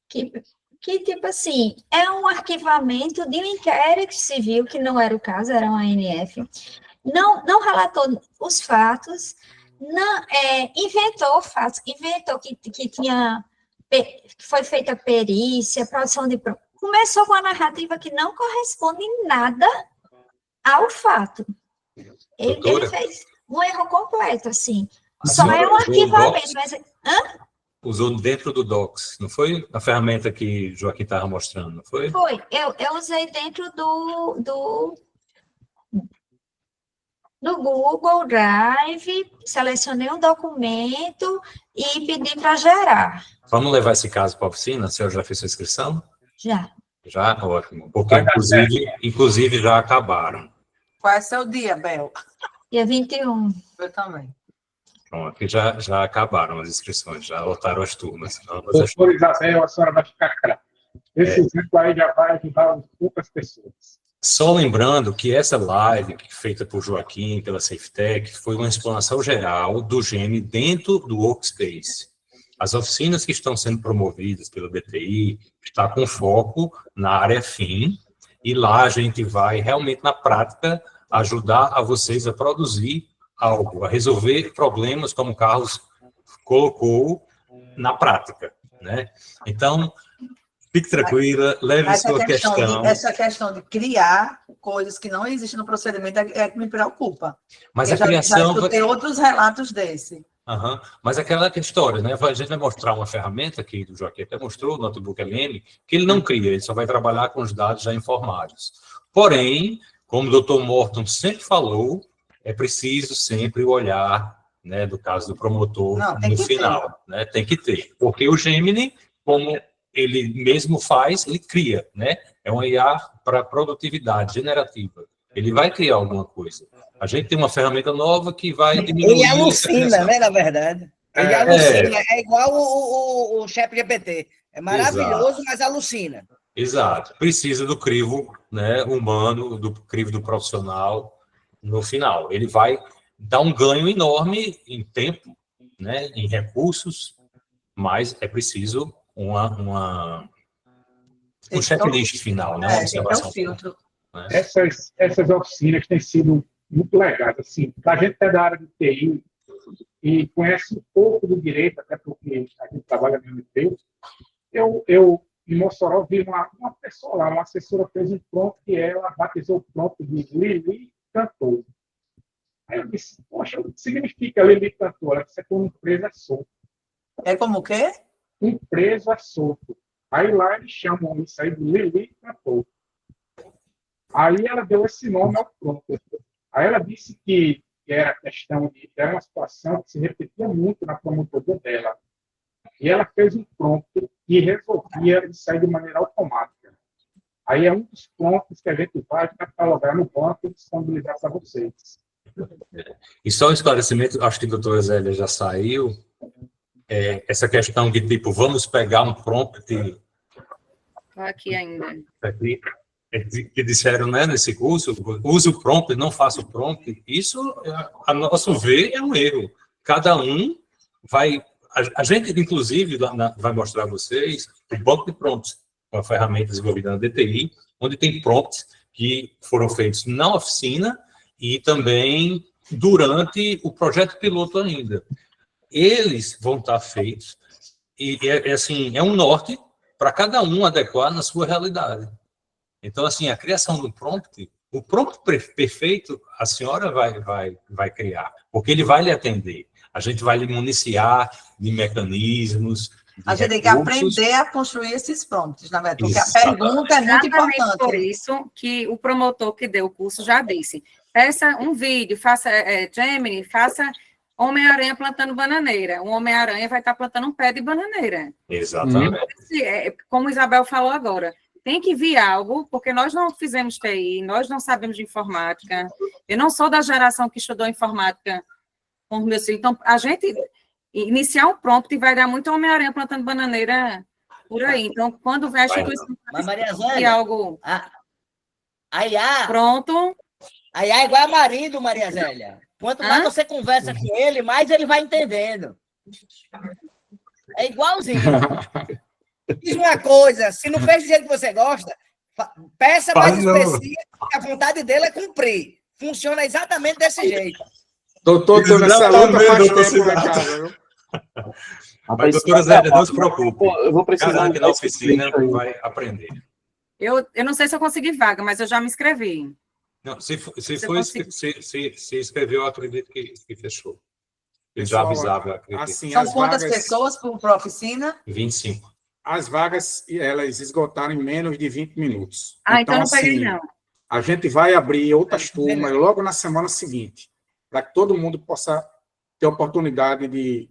que tipo assim, é um arquivamento de um inquérito civil, que não era o caso, era uma ANF, não relatou os fatos, inventou fatos, inventou que foi feita perícia, produção de... Começou com a narrativa que não corresponde em nada ao fato. Ele fez um erro completo, assim. Só é um arquivamento, mas... Usou dentro do Docs, não foi? A ferramenta que Joaquim estava mostrando, não foi? Foi. Eu usei dentro do Google Drive, selecionei um documento e pedi para gerar. Vamos levar esse caso para a oficina? A senhora já fez sua inscrição? Já. Já? Ótimo. Porque, inclusive, já acabaram. Qual é seu dia, Bel? Dia 21. Eu também. Pronto, já acabaram as inscrições, já lotaram as turmas. Doutora Isabel, a senhora vai ficar craque. Esse exemplo aí já vai ajudar poucas pessoas. Só lembrando que essa live, feita por Joaquim, pela SafeTech, foi uma explanação geral do Gemini dentro do Workspace. As oficinas que estão sendo promovidas pelo BTI estão com foco na área fim, e lá a gente vai realmente, na prática, ajudar a vocês a produzir algo, a resolver problemas, como o Carlos colocou, na prática, né? Então, fique tranquila, leve sua questão. Essa questão de criar coisas que não existem no procedimento é que me preocupa. Mas a criação... Já tem outros relatos desse. Mas aquela história, né? A gente vai mostrar uma ferramenta que o Joaquim até mostrou, o Notebook LM, que ele não cria, ele só vai trabalhar com os dados já informados. Porém, como o Dr. Morton sempre falou, é preciso sempre o olhar, né, do caso do promotor no final, né? Tem que ter. Porque o Gemini, como ele mesmo faz, ele cria, né? É um IA para produtividade generativa. Ele vai criar alguma coisa. A gente tem uma ferramenta nova que vai diminuir... Ele alucina, né, na verdade. Ele alucina. É igual o ChatGPT. É maravilhoso, mas alucina. Exato. Precisa do crivo, né, humano, do crivo do profissional no final. Ele vai dar um ganho enorme em tempo, né, em recursos, mas é preciso um checklist final, né, uma observação. Filtro. Né? Essas oficinas têm sido muito legais, assim, para a gente que é da área de TI e conhece um pouco do direito, até porque a gente trabalha no MT, eu em Mossoró vi uma pessoa lá, uma assessora fez um prompt que ela batizou o prompt de Lili Cantor. Aí eu disse, poxa, o que significa Lili Cantor? Ela disse que uma empresa solta. É como o quê? Empresa solta. Aí lá eles chamam isso aí de Lili Cantor. Aí ela deu esse nome ao prompt. Aí ela disse que era questão de... Era uma situação que se repetia muito na promotoria dela. E ela fez um prompt que resolvia isso aí de maneira automática. Aí é um dos prompts que a gente vai catalogar no banco e disponibilizar para vocês. E só um esclarecimento, acho que a doutora Zélia já saiu, essa questão de, tipo, vamos pegar um prompt... Estou aqui ainda. Que disseram, né, nesse curso, use o prompt, não faça o prompt, isso, a nosso ver, é um erro. Cada um vai... A gente, inclusive, vai mostrar a vocês o banco de prompts, uma ferramenta desenvolvida na DTI, onde tem prompts que foram feitos na oficina e também durante o projeto piloto ainda. Eles vão estar feitos e, assim, é um norte para cada um adequar na sua realidade. Então, assim, a criação do prompt, o prompt perfeito, a senhora vai criar, porque ele vai lhe atender. A gente vai lhe municiar de mecanismos. A gente tem que aprender a construir esses prompts, na verdade, porque a pergunta é muito importante. Por isso que o promotor que deu o curso já disse, peça um vídeo, faça Gemini, faça Homem-Aranha plantando bananeira. O Homem-Aranha vai estar plantando um pé de bananeira. Exatamente. Como Isabel falou agora, tem que vir algo, porque nós não fizemos TI, nós não sabemos de informática. Eu não sou da geração que estudou informática com os meus filhos. Então, a gente iniciar um prompt vai dar muito Homem-Aranha plantando bananeira por aí. Então, quando vai a instituição... Mas, Maria Zélia, algo a IA... Pronto. A IA é igual a marido, Maria Zélia. Quanto mais você conversa com ele, mais ele vai entendendo. É igualzinho. Diz uma coisa, se não fez do jeito que você gosta, peça mais específica, a vontade dele é cumprir. Funciona exatamente desse jeito. Doutor, estou nessa luta faz tempo na casa, viu? Mas, doutora Zélia, não se preocupe. Eu vou precisar... Cada aqui na oficina vai aprender. Eu não sei se eu consegui vaga, mas eu já me inscrevi. Não, se inscreveu, eu acredito que fechou. Ele já avisava, acredito. Assim, são quantas pessoas por oficina? 25. As vagas, elas esgotaram em menos de 20 minutos. Então não peguei, não. A gente vai abrir outras turmas logo na semana seguinte, para que todo mundo possa ter a oportunidade de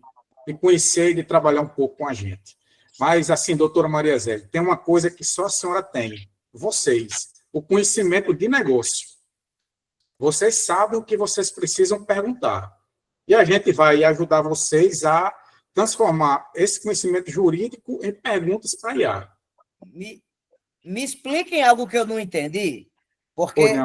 conhecer e de trabalhar um pouco com a gente. Mas, assim, doutora Maria Zélia, tem uma coisa que só a senhora tem, vocês, o conhecimento de negócio. Vocês sabem o que vocês precisam perguntar. E a gente vai ajudar vocês a transformar esse conhecimento jurídico em perguntas para a IA. Me expliquem algo que eu não entendi, porque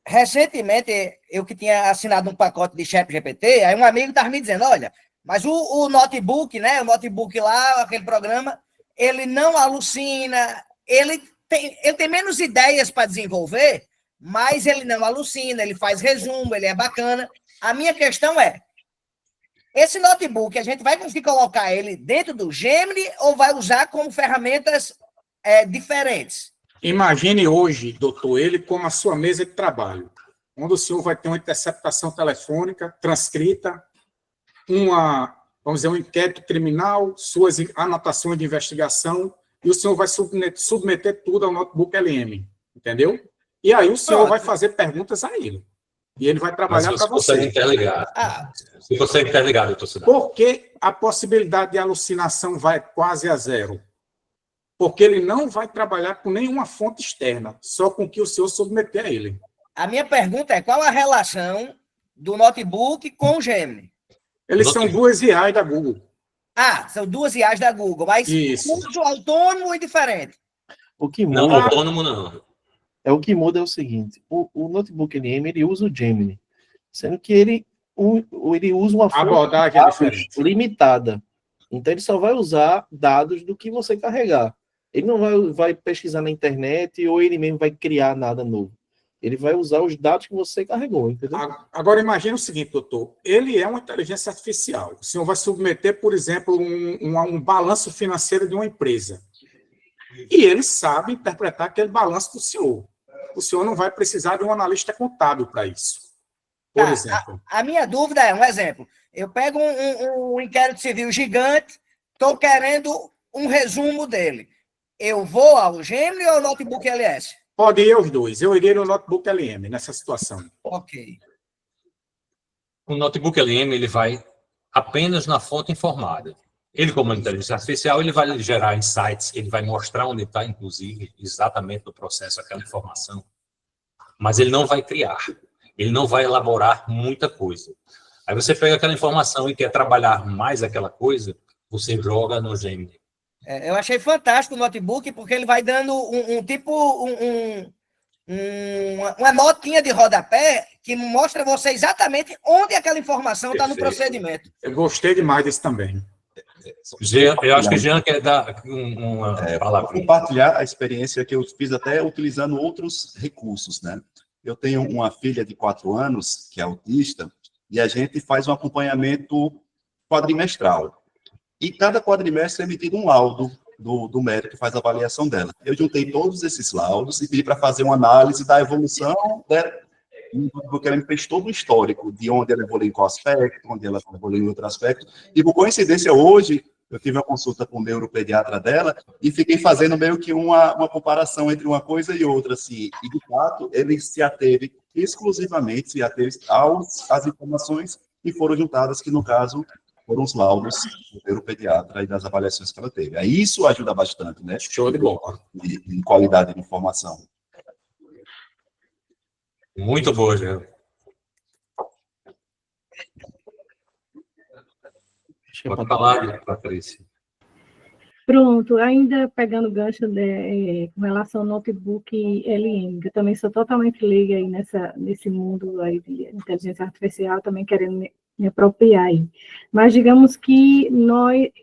recentemente eu que tinha assinado um pacote de ChatGPT, aí um amigo estava me dizendo, olha, mas o notebook, né, o notebook lá, aquele programa, ele não alucina, ele tem menos ideias para desenvolver, mas ele não alucina, ele faz resumo, ele é bacana. A minha questão é, esse notebook, a gente vai conseguir colocar ele dentro do Gemini ou vai usar como ferramentas diferentes? Imagine hoje, doutor, ele como a sua mesa de trabalho, onde o senhor vai ter uma interceptação telefônica transcrita vamos dizer, um inquérito criminal, suas anotações de investigação, e o senhor vai submeter tudo ao notebook LM, entendeu? E aí o senhor vai fazer perguntas a ele. E ele vai trabalhar para você. Consegue interligar. Se você interligar, doutor Cidade. Por que a possibilidade de alucinação vai quase a zero? Porque ele não vai trabalhar com nenhuma fonte externa, só com o que o senhor submeter a ele. A minha pergunta é, qual a relação do notebook com o Gemini? Eles são duas IAs da Google. São duas IAs da Google, mas uso autônomo e diferente. O que muda, não, autônomo não. O que muda é o seguinte, o notebook LM, ele usa o Gemini, sendo que ele usa uma fonte limitada. Então, ele só vai usar dados do que você carregar. Ele não vai pesquisar na internet ou ele mesmo vai criar nada novo. Ele vai usar os dados que você carregou, entendeu? Agora, imagine o seguinte, doutor. Ele é uma inteligência artificial. O senhor vai submeter, por exemplo, um balanço financeiro de uma empresa. E ele sabe interpretar aquele balanço do senhor. O senhor não vai precisar de um analista contábil para isso. Por exemplo. A minha dúvida é, um exemplo, eu pego um inquérito civil gigante, estou querendo um resumo dele. Eu vou ao Gemini ou ao notebook LS? Pode ir aos dois. Eu iria no notebook LM nessa situação. Ok. O notebook LM, ele vai apenas na fonte informada. Ele, como inteligência artificial, ele vai gerar insights, ele vai mostrar onde está, inclusive, exatamente no processo aquela informação. Mas ele não vai criar, ele não vai elaborar muita coisa. Aí você pega aquela informação e quer trabalhar mais aquela coisa, você joga no Gemini. Eu achei fantástico o notebook, porque ele vai dando uma notinha de rodapé que mostra você exatamente onde aquela informação está no procedimento. Eu gostei demais desse também. Eu acho que o Jean quer dar uma palavra. Compartilhar a experiência que eu fiz até utilizando outros recursos, né? Eu tenho uma filha de 4 anos, que é autista, e a gente faz um acompanhamento quadrimestral. E cada quadrimestre é emitido um laudo do médico que faz a avaliação dela. Eu juntei todos esses laudos e pedi para fazer uma análise da evolução dela, porque ela me fez todo o histórico de onde ela evoluiu em qual aspecto, onde ela evoluiu em outro aspecto. E, por coincidência, hoje, eu tive uma consulta com o neuropediatra dela e fiquei fazendo meio que uma comparação entre uma coisa e outra, assim. E, de fato, ele se ateve exclusivamente às informações que foram juntadas, que, no caso, foram os laudos do neuropediatra e das avaliações que ela teve. Aí isso ajuda bastante, né? Show de bola. Em qualidade de informação. Muito boa, Jean. Pode falar, Patrícia. Pronto, ainda pegando gancho com relação ao notebook LM, que eu também sou totalmente leiga aí nesse mundo aí de inteligência artificial, também querendo me apropriar aí. Mas digamos que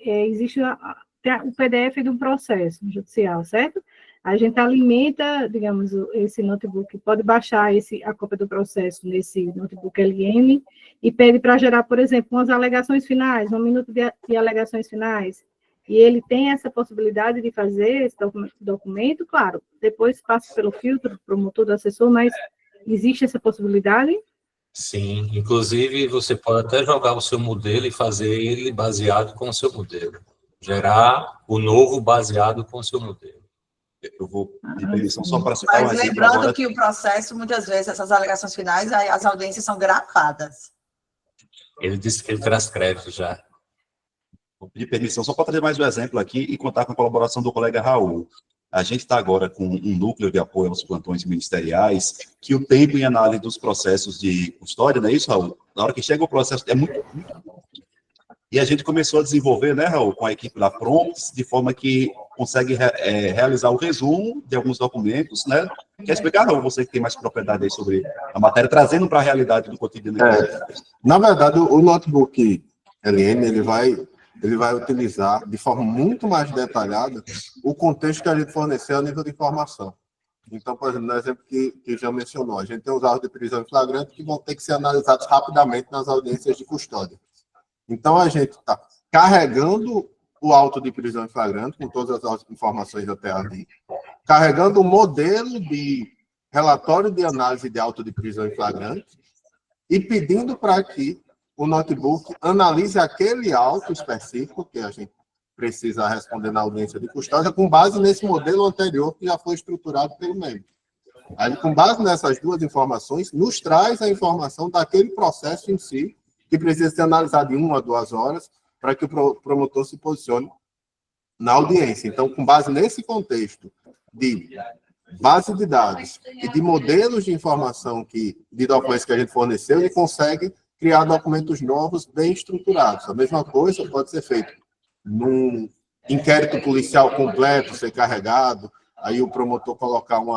existe o PDF do processo judicial, certo? A gente alimenta, digamos, esse notebook, pode baixar a cópia do processo nesse notebook LM e pede para gerar, por exemplo, umas alegações finais, 1 minuto de alegações finais, e ele tem essa possibilidade de fazer esse documento, claro, depois passa pelo filtro, promotor do assessor, mas existe essa possibilidade? Sim, inclusive você pode até jogar o seu modelo e fazer ele baseado com o seu modelo. Gerar o novo baseado com o seu modelo. Eu vou pedir permissão só para citar um exemplo. Mas lembrando agora que o processo, muitas vezes, essas alegações finais, as audiências são gravadas. Ele disse que ele transcreve já. Vou pedir permissão só para trazer mais um exemplo aqui e contar com a colaboração do colega Raul. A gente está agora com um núcleo de apoio aos plantões ministeriais, que o tempo em análise dos processos de custódia, não é isso, Raul? Na hora que chega o processo, é muito bom. E a gente começou a desenvolver, né, Raul, com a equipe da Prompts, de forma que consegue realizar o resumo de alguns documentos, né? Quer explicar, Raul, você que tem mais propriedade aí sobre a matéria, trazendo para a realidade do cotidiano? Na verdade, o notebook LM, ele vai utilizar de forma muito mais detalhada o contexto que a gente forneceu a nível de informação. Então, por exemplo, no exemplo que já mencionou, a gente tem os autos de prisão em flagrante que vão ter que ser analisados rapidamente nas audiências de custódia. Então, a gente está carregando o auto de prisão em flagrante, com todas as informações até ali, carregando o modelo de relatório de análise de auto de prisão em flagrante e pedindo para que o notebook analise aquele auto específico que a gente precisa responder na audiência de custódia com base nesse modelo anterior que já foi estruturado pelo membro. Aí, com base nessas duas informações, nos traz a informação daquele processo em si, que precisa ser analisado em 1 a 2 horas, para que o promotor se posicione na audiência. Então, com base nesse contexto de base de dados e de modelos de informação de documentos que a gente forneceu, ele consegue criar documentos novos bem estruturados. A mesma coisa pode ser feito num inquérito policial completo, ser carregado, aí o promotor colocar um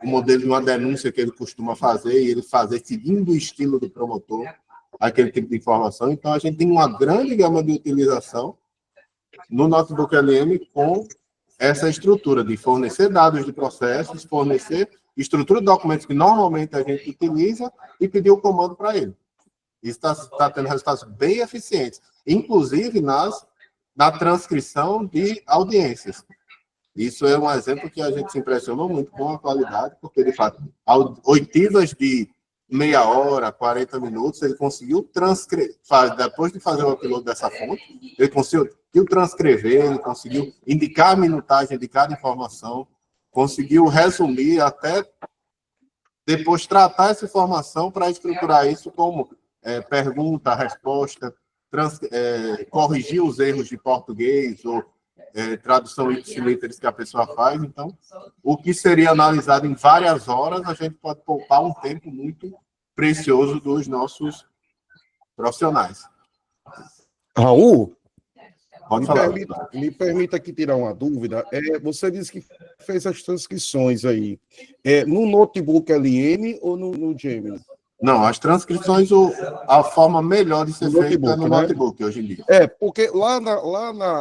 modelo de uma denúncia que ele costuma fazer, e ele fazer seguindo o estilo do promotor, aquele tipo de informação. Então, a gente tem uma grande gama de utilização no Notebook LM com essa estrutura de fornecer dados de processos, fornecer estrutura de documentos que normalmente a gente utiliza e pedir o comando para ele. Isso está tendo resultados bem eficientes, inclusive na transcrição de audiências. Isso é um exemplo que a gente se impressionou muito com a qualidade, porque, de fato, oitivas de meia hora, 40 minutos, ele conseguiu transcrever, depois de fazer o upload dessa fonte, ele conseguiu transcrever, ele conseguiu indicar a minutagem de cada informação, conseguiu resumir, até depois tratar essa informação para estruturar isso como pergunta, resposta, corrigir os erros de português ou tradução ipsiliteris que a pessoa faz. Então, o que seria analisado em várias horas, a gente pode poupar um tempo muito precioso dos nossos profissionais. Raul, pode falar. Me permita aqui tirar uma dúvida. Você disse que fez as transcrições aí. No Notebook LM ou no Gemini? Não, as transcrições, a forma melhor de ser feita no notebook, hoje em dia. Porque lá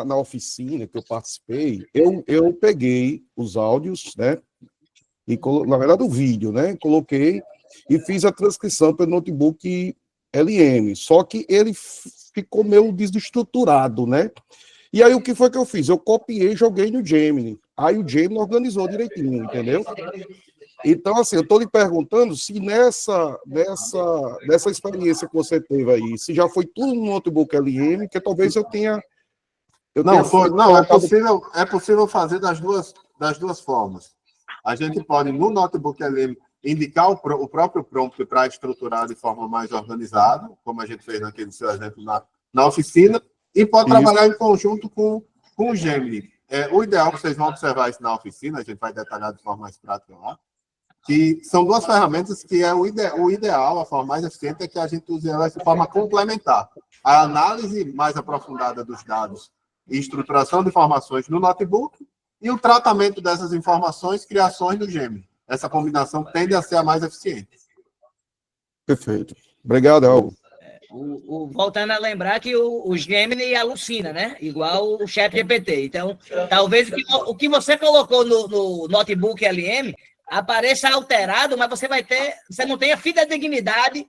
na oficina que eu participei, eu peguei os áudios, né? E, na verdade, o vídeo, né? Coloquei e fiz a transcrição pelo notebook LM. Só que ele ficou meio desestruturado, né? E aí, o que foi que eu fiz? Eu copiei e joguei no Gemini. Aí o Gemini organizou direitinho, entendeu? Então, assim, eu estou lhe perguntando se nessa experiência que você teve aí, se já foi tudo no notebook LM, que talvez eu tenha... É possível fazer das duas formas. A gente pode, no notebook LM, indicar o próprio prompt para estruturar de forma mais organizada, como a gente fez naquele seu exemplo na oficina, e pode trabalhar em conjunto com o Gemini. O ideal, vocês vão observar isso na oficina, a gente vai detalhar de forma mais prática lá, que são duas ferramentas que o ideal, a forma mais eficiente é que a gente use elas de forma complementar. A análise mais aprofundada dos dados e estruturação de informações no notebook e o tratamento dessas informações, criações do Gemini. Essa combinação tende a ser a mais eficiente. Perfeito. Obrigado, Raul. Voltando a lembrar que o Gemini alucina, né? Igual o ChatGPT. Então, talvez o que você colocou no notebook LM apareça alterado, mas você não tem a fidedignidade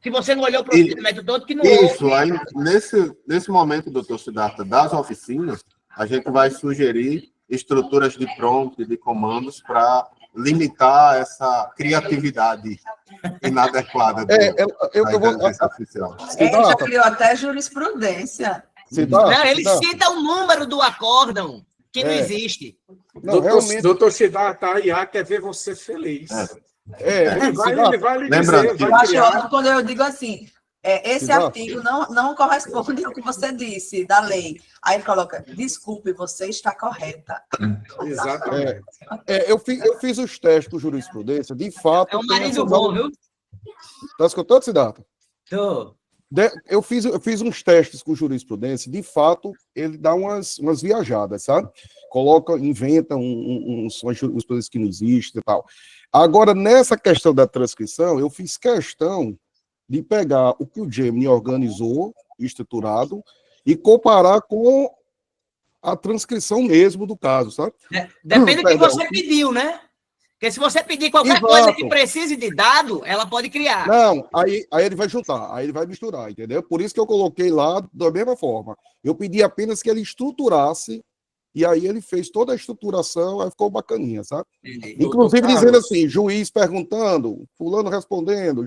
se você não olhou o procedimento todo que não Isso, aí nesse momento, doutor Siddhartha, das oficinas, a gente vai sugerir estruturas de prompt, de comandos, para limitar essa criatividade inadequada da inteligência artificial. Já criou até jurisprudência. Não, ele cita o número do acórdão, que não existe. Doutor Siddhartha, a IA quer ver você feliz. Ele vai lhe dizer, eu acho ótimo quando eu digo assim, esse artigo não corresponde ao que você disse, da lei. Aí ele coloca, desculpe, você está correta. Exatamente. Eu fiz os testes com jurisprudência, de fato... É um marido bom, viu? Está escutando, Siddhartha? Tô. Eu fiz uns testes com jurisprudência, de fato, ele dá umas viajadas, sabe? Inventa umas coisas que não existem e tal. Agora, nessa questão da transcrição, eu fiz questão de pegar o que o Gemini organizou, estruturado, e comparar com a transcrição mesmo do caso, sabe? Depende do que você pediu, né? Porque se você pedir qualquer coisa que precise de dado, ela pode criar. Não, aí ele vai juntar, aí ele vai misturar, entendeu? Por isso que eu coloquei lá da mesma forma. Eu pedi apenas que ele estruturasse, e aí ele fez toda a estruturação, aí ficou bacaninha, sabe? Inclusive dizendo assim, juiz perguntando, fulano respondendo,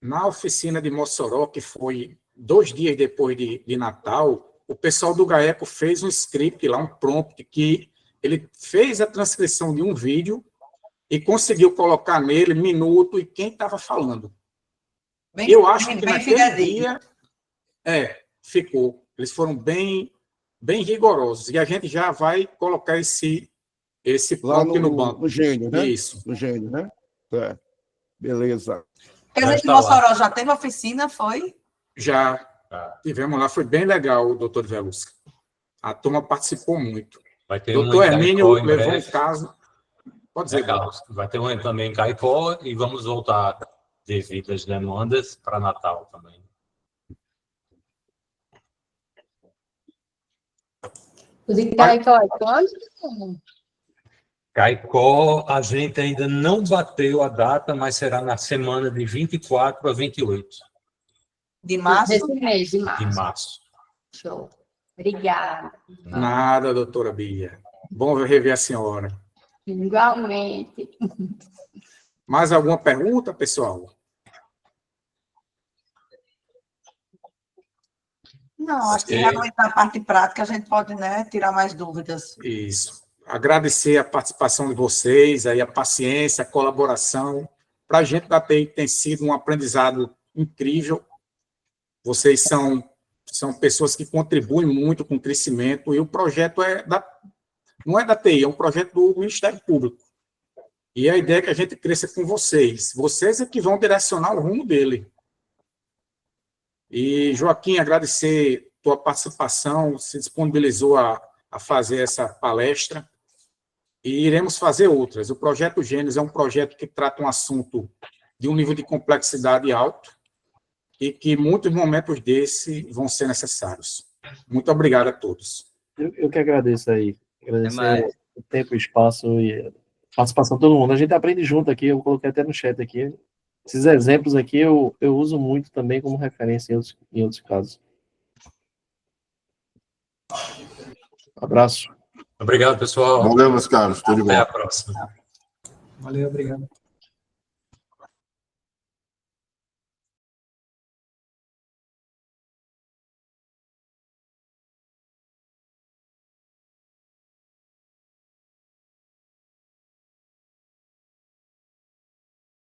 na oficina de Mossoró, que foi 2 dias depois de Natal, o pessoal do GAECO fez um script lá, um prompt, que ele fez a transcrição de um vídeo e conseguiu colocar nele minuto e quem estava falando. Eu acho que naquele dia ficou. Eles foram bem rigorosos. E a gente já vai colocar esse prompt no banco. No Gênio, né? Isso. No Gênio, né? É. Beleza. Quer dizer que Mossoró já teve oficina, foi? Já tivemos lá, foi bem legal, doutor Velusca. A turma participou muito. Vai ter doutor Hermínio levou um caso. Pode dizer, Carlos. Vai ter um também em Caicó e vamos voltar devido às demandas para Natal também. O de Caicó é quando? Caicó, a gente ainda não bateu a data, mas será na semana de 24 a 28. De março? Desse mês, de março. De março. Show. Obrigada. Nada, doutora Bia. Bom rever a senhora. Igualmente. Mais alguma pergunta, pessoal? Não, acho que realmente na parte prática a gente pode, né, tirar mais dúvidas. Isso. Agradecer a participação de vocês, aí a paciência, a colaboração. Para a gente da TI tem sido um aprendizado incrível. Vocês são pessoas que contribuem muito com o crescimento, e o projeto não é da TI, é um projeto do Ministério Público. E a ideia é que a gente cresça com vocês. Vocês é que vão direcionar o rumo dele. E, Joaquim, agradecer a tua participação, se disponibilizou a fazer essa palestra, e iremos fazer outras. O Projeto Gênios é um projeto que trata um assunto de um nível de complexidade alto, e que muitos momentos desse vão ser necessários. Muito obrigado a todos. Eu que agradeço aí. Agradecer o tempo, o espaço e a participação de todo mundo. A gente aprende junto aqui, eu coloquei até no chat aqui. Esses exemplos aqui eu uso muito também como referência em outros casos. Abraço. Obrigado, pessoal. Valeu, meus caros. Tudo bom. Até a próxima. Valeu, obrigado.